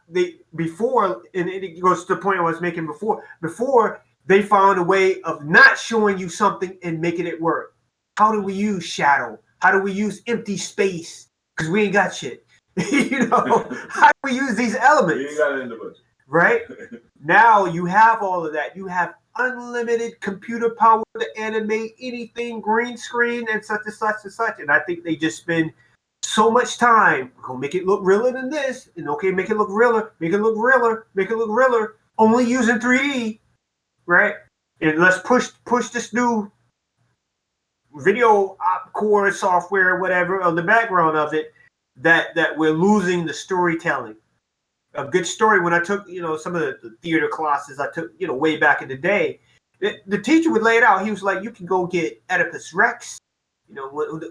before, and it goes to the point I was making before. Before they found a way of not showing you something and making it work. How do we use shadow? How do we use empty space? Because we ain't got shit. You know, how do we use these elements? We ain't got it in the budget. Right? Now you have all of that. You have unlimited computer power to animate anything, green screen, and such and such and such. And I think they just spend so much time. We're gonna make it look realer than this, and okay, make it look realer, make it look realer, make it look realer. Only using 3D, right? And let's push this new video core software, whatever, on the background of it. That we're losing the storytelling. A good story. When I took, some of the theater classes I took, way back in the day, the teacher would lay it out. He was like, you can go get Oedipus Rex,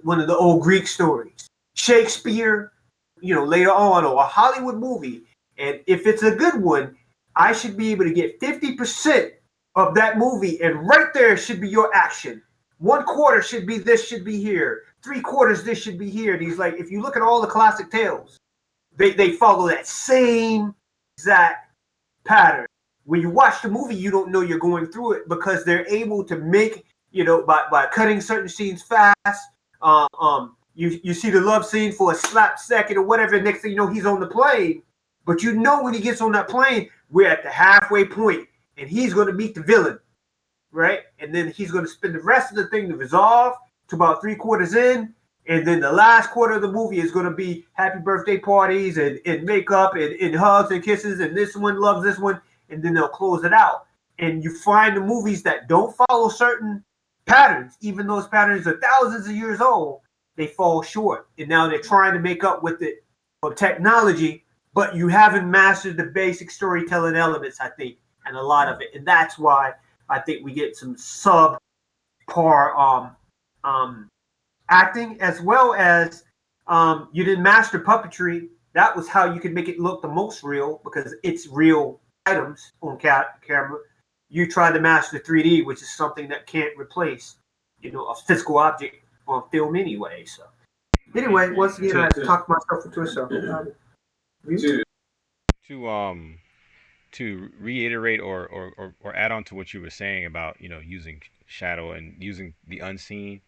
one of the old Greek stories, Shakespeare, later on, or a Hollywood movie. And if it's a good one, I should be able to get 50% of that movie. And right there should be your action. 1/4 should be this, should be here. 3/4 this should be here. And he's like, if you look at all the classic tales, they follow that same exact pattern. When you watch the movie, you don't know you're going through it because they're able to make, by cutting certain scenes fast. You see the love scene for a slap second or whatever. Next thing you know, he's on the plane. But when he gets on that plane, we're at the halfway point, and he's going to meet the villain, right? And then he's going to spend the rest of the thing to resolve to about 3/4 in. And then the last quarter of the movie is going to be happy birthday parties and makeup and hugs and kisses. And this one loves this one. And then they'll close it out. And you find the movies that don't follow certain patterns, even those patterns are thousands of years old, they fall short. And now they're trying to make up with it for technology, but you haven't mastered the basic storytelling elements, I think, and a lot of it. And that's why I think we get some subpar acting, as well as you didn't master puppetry. That was how you could make it look the most real, because it's real items on camera. You tried to master 3D, which is something that can't replace, a physical object on film anyway. So anyway, once again, I talked myself into a circle. To reiterate or add on to what you were saying about using shadow and using the unseen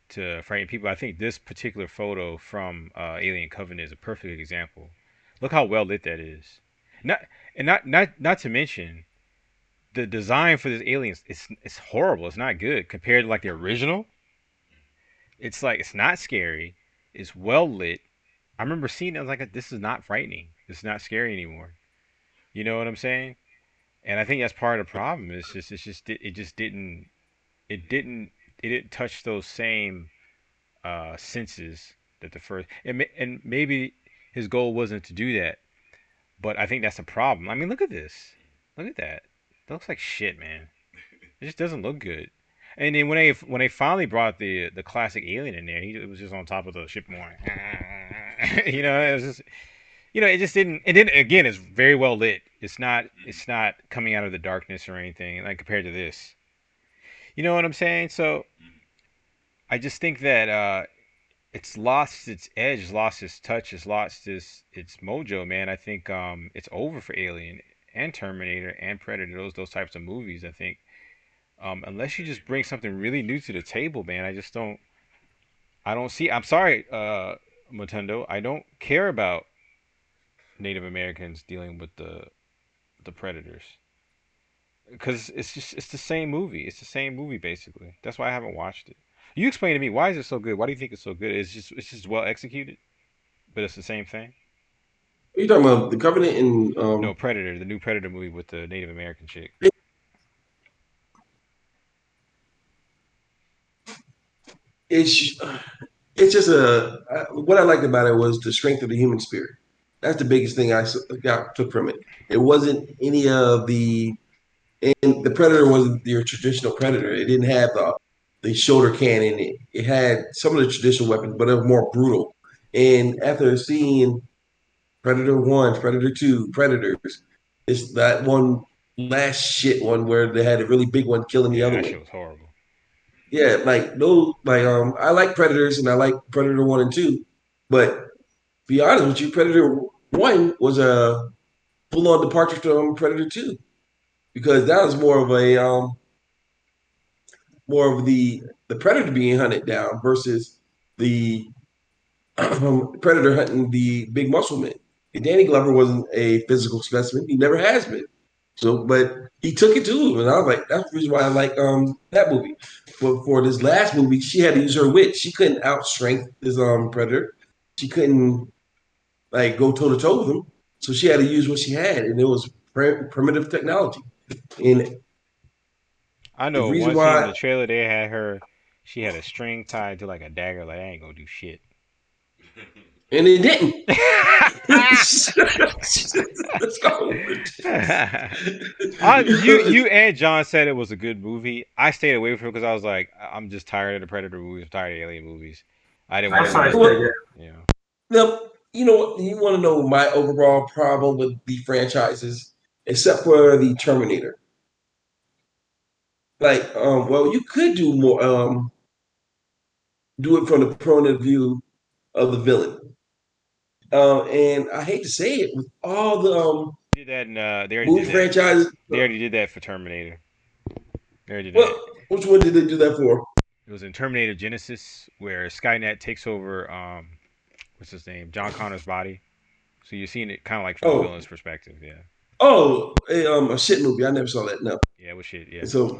to frighten people, I think this particular photo from Alien Covenant is a perfect example. Look how well lit that is. Not to mention the design for this alien. It's horrible. It's not good compared to like the original. It's like it's not scary. It's well lit. I remember seeing it. I was like, this is not frightening. It's not scary anymore. You know what I'm saying? And I think that's part of the problem. It just didn't touch those same senses that the first, and maybe his goal wasn't to do that, but I think that's a problem. I mean, look at this. Look at that. That looks like shit, man. It just doesn't look good. And then when they finally brought the classic alien in there, it was just on top of the ship more. It was just, it just didn't. And then again, it's very well lit. It's not coming out of the darkness or anything like compared to this. You know what I'm saying? So I just think that it's lost its edge, it's lost its touch, it's lost its mojo, man. I think it's over for Alien and Terminator and Predator, those types of movies. I think unless you just bring something really new to the table, man, I don't see. I'm sorry, Motendo, I don't care about Native Americans dealing with the predators. Because it's the same movie. It's the same movie basically. That's why I haven't watched it. You explain to me, why is it so good? Why do you think it's so good? It's just well executed, but it's the same thing. Are you talking about the Covenant and No, Predator, the new Predator movie with the Native American chick. It's just what I liked about it was the strength of the human spirit. That's the biggest thing took from it. It wasn't any of and the Predator wasn't your traditional Predator. It didn't have the shoulder cannon. It had some of the traditional weapons, but it was more brutal. And after seeing Predator 1, Predator 2, Predators, it's that one last shit one where they had a really big one killing the Yeah, other that one. shit was horrible. Yeah, like those, I like Predators and I like Predator 1 and 2, but to be honest with you, Predator 1 was a full on departure from Predator 2 because that was more of the predator being hunted down versus the predator hunting the big muscle man. And Danny Glover wasn't a physical specimen; he never has been. So, but he took it to him, and I was like, that's the reason why I like that movie. But for this last movie, she had to use her wit. She couldn't outstrength this predator. She couldn't like go toe to toe with him. So she had to use what she had, and it was primitive technology. And I the know reason one scene in the why trailer they had her. She had a string tied to like a dagger. Like I ain't gonna do shit. and it didn't. Let's go. You and John said it was a good movie. I stayed away from it because I was like, I'm just tired of the Predator movies. I'm tired of Alien movies. I didn't want That's to how I see. said, yeah. You know. No, you know what? You want to know my overall problem with the franchises, except for the Terminator. Like, well, you could do more. Do it from the point of view of the villain. And I hate to say it, with all the Did that? And they already movie did that. franchises. They already did that for Terminator. They already did that. Well, which one did they do that for? It was in Terminator Genesis where Skynet takes over. What's his name? John Connor's body. So you're seeing it kind of like from the Oh, villain's perspective. Yeah. a shit movie. I never saw that. No. Yeah. Well, shit. Yeah. So,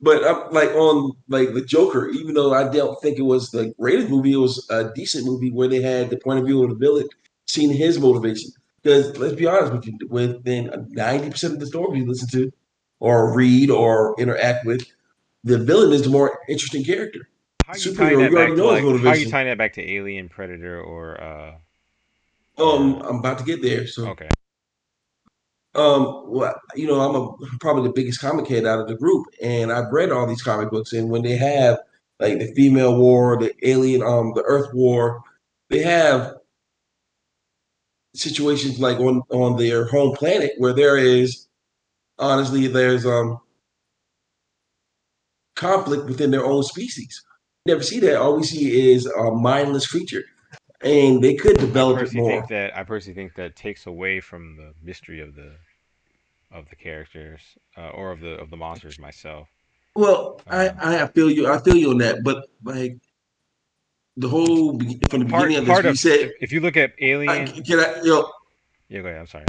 but I'm like on like the Joker, even though I don't think it was the greatest movie, it was a decent movie where they had the point of view of the villain, seeing his motivation. Because let's be honest with you, within 90% of the stories you listen to, or read, or interact with, the villain is the more interesting character. How The are you tying superhero, that you already back to know his like? How are you motivation. tying that back to Alien, Predator, or I'm about to get there. So, okay? well, I'm probably the biggest comic head out of the group, and I've read all these comic books. And when they have like the female war, the alien, the Earth war, they have situations like on their home planet where there's conflict within their own species. Never see that. All we see is a mindless creature, and they could develop it more. I personally think that takes away from the mystery of the characters or of the monsters myself. Well, I feel you. I feel you on that, but like from the beginning of this, Part we of said, if you look at Alien, can I, you know, yeah, go ahead. I'm sorry.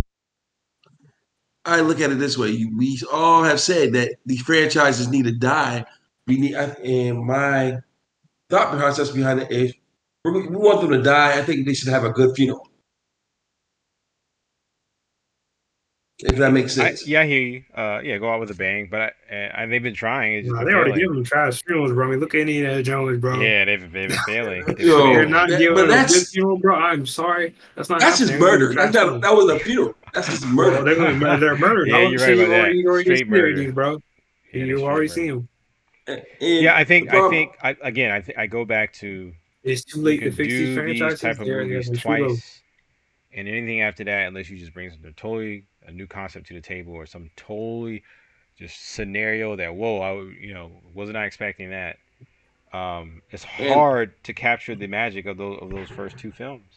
I look at it this way: we all have said that these franchises need to die. And my thought process behind it is, we want them to die. I think they should have a good funeral, if that makes sense. Yeah, I hear you. Yeah, go out with a bang. But they've been trying. It's just Nah, been they already failing. give him trash funerals, bro. I mean, look at Indiana Jones, bro. Yeah, they've been failing. They're not giving but him a good funeral, bro. I'm sorry, that's not that's happening. just They're gonna give him murder. trash funeral. That was a funeral. That's just Well, murder. they're murder, Yeah, dog. you're So right about that. you already Straight seen murder. these, bro. Yeah, You straight already murder. seen them. Yeah, I think the problem, I go back to It's too you late to can fix these do these franchises. type of They're movies in true love. twice, and anything after that, unless you just bring something totally a new concept to the table or some totally just scenario that was not expecting that. It's and hard to capture the magic of those first two films,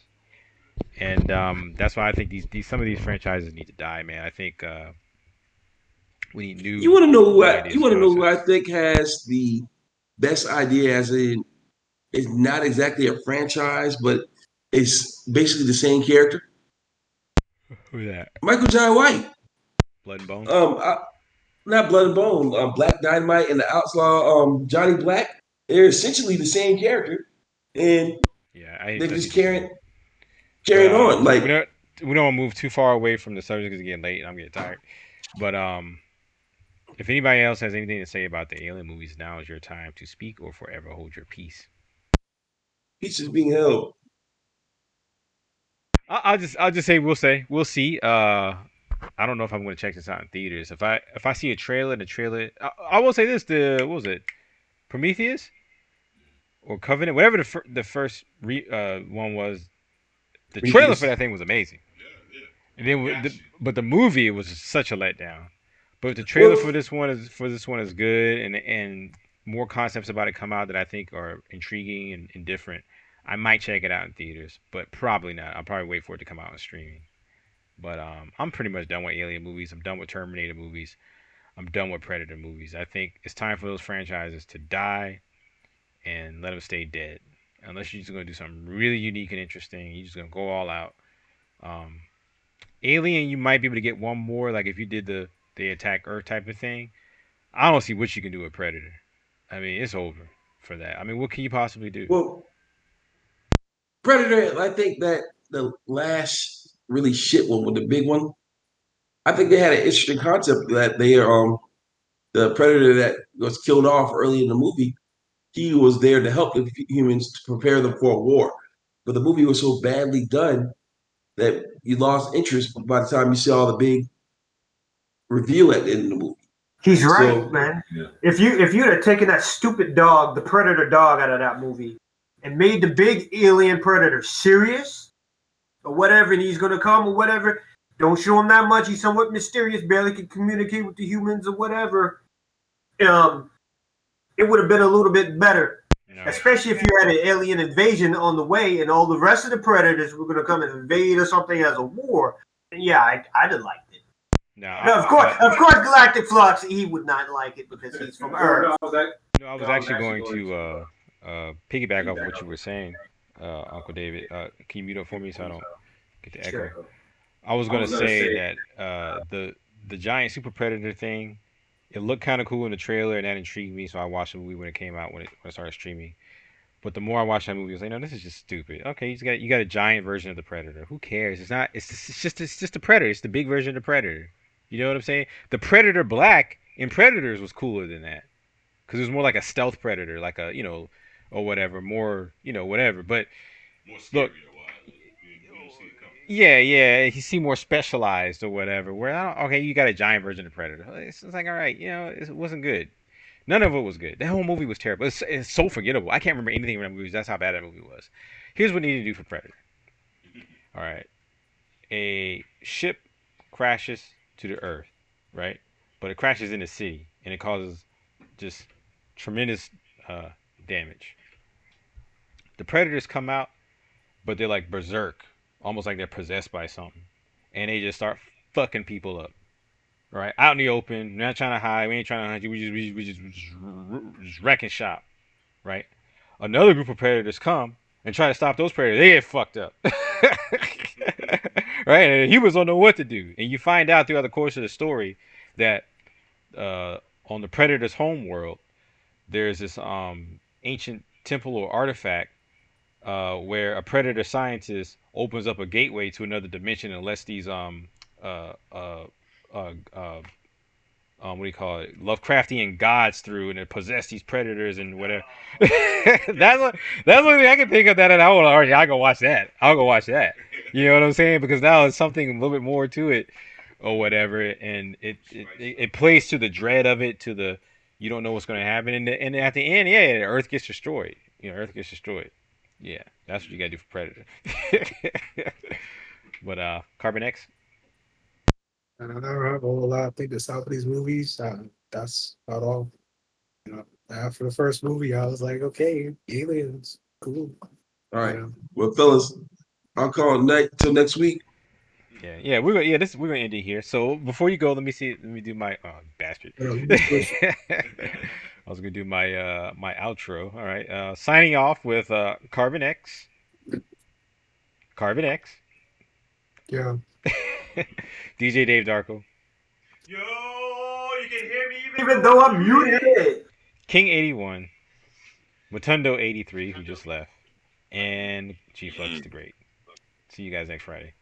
and that's why I think these some of these franchises need to die, man. I think we need you want to know new ideas you and want to know who I concepts. think has the best idea, as in it's not exactly a franchise, but it's basically the same character. Who's that? Michael John White. Blood and Bones. Not Blood and Bone. Black Dynamite and the Outlaw. Johnny Black. They're essentially the same character, and Yeah, I hate they're stuff just he's just saying. carrying on. We Like, don't move too far away from the subject because it's getting late and I'm getting tired. But if anybody else has anything to say about the Alien movies, now is your time to speak or forever hold your peace. peace is being held. I'll just say we'll see. I don't know if I'm going to check this out in theaters. If I see a trailer, I will say this: what was it, Prometheus or Covenant, whatever the first one was. The trailer for that thing was amazing, and then but the movie was such a letdown. But the trailer for this one is good, and more concepts about it come out that I think are intriguing and different. I might check it out in theaters, but probably not. I'll probably wait for it to come out on streaming. But I'm pretty much done with Alien movies. I'm done with Terminator movies. I'm done with Predator movies. I think it's time for those franchises to die and let them stay dead. Unless you're just gonna do something really unique and interesting, you're just gonna go all out. Um, Alien, you might be able to get one more, like if you did the they attack Earth type of thing. I don't see what you can do with Predator. I mean, it's over for that. I mean, what can you possibly do? Well, Predator, I think that the last really shit one with the big one, I think they had an interesting concept that the Predator that was killed off early in the movie, he was there to help the humans to prepare them for a war. But the movie was so badly done that you lost interest by the time you saw the big reveal at the end of the movie. He's right, man. Yeah. If you'd have taken that stupid dog, the Predator dog, out of that movie, and made the big alien Predator serious, or whatever, and he's gonna come or whatever, don't show him that much. He's somewhat mysterious, barely can communicate with the humans or whatever. It would have been a little bit better. No. Especially if you had an alien invasion on the way and all the rest of the Predators were gonna come and invade or something as a war. Yeah, I'd have liked it. No, of course, Galactic Flux, he would not like it because he's from Earth. I was actually going to piggyback off what you were saying, Uncle David. Can you mute up for me so I don't get the echo? Sure. I was going to say that the giant super predator thing, it looked kind of cool in the trailer and that intrigued me, so I watched the movie when it came out when it started streaming. But the more I watched that movie, I was like, no, this is just stupid. Okay, you got a giant version of the Predator. Who cares? It's not. It's just a Predator. It's the big version of the Predator. You know what I'm saying? The Predator Black in Predators was cooler than that, because it was more like a stealth Predator, like a or whatever, more whatever. But look, yeah, he seemed more specialized or whatever. Where okay, you got a giant version of Predator. It's like all right, it wasn't good. None of it was good. That whole movie was terrible. It's so forgettable. I can't remember anything from that movie. That's how bad that movie was. Here's what you need to do for Predator. All right, a ship crashes to the Earth, right? But it crashes in the city and it causes just tremendous damage. The predators come out, but they're like berserk, almost like they're possessed by something, and they just start fucking people up, right? Out in the open. We're not trying to hide. We ain't trying to hide you. We just wrecking shop, right? Another group of predators come and try to stop those predators. They get fucked up. Right, and humans don't know what to do, and you find out throughout the course of the story that on the Predator's home world, there's this ancient temple or artifact where a Predator scientist opens up a gateway to another dimension and lets these what do you call it, Lovecraftian gods through, and it possess these predators and whatever. that's one thing I can think of that, and I'll go watch that. I'll go watch that. You know what I'm saying? Because now it's something a little bit more to it, or whatever, and it plays to the dread of it, to the you don't know what's going to happen, and at the end, yeah, the Earth gets destroyed. Earth gets destroyed. Yeah, that's what you gotta do for Predator. But Carbon X. I don't have a whole lot. I think the South of these movies, that's about all. After the first movie, I was like, okay, aliens, cool. All right. Well, fellas, I'll call it till next week. Yeah, we're gonna end it here. So before you go, let me do my bastard. I was gonna do my outro. All right. Signing off with Carbon X. Carbon X. Yeah. DJ Dave Darko. Yo, you can hear me even though I'm muted. King 81. Matundo 83, who just left. And G-Flux the Great. See you guys next Friday.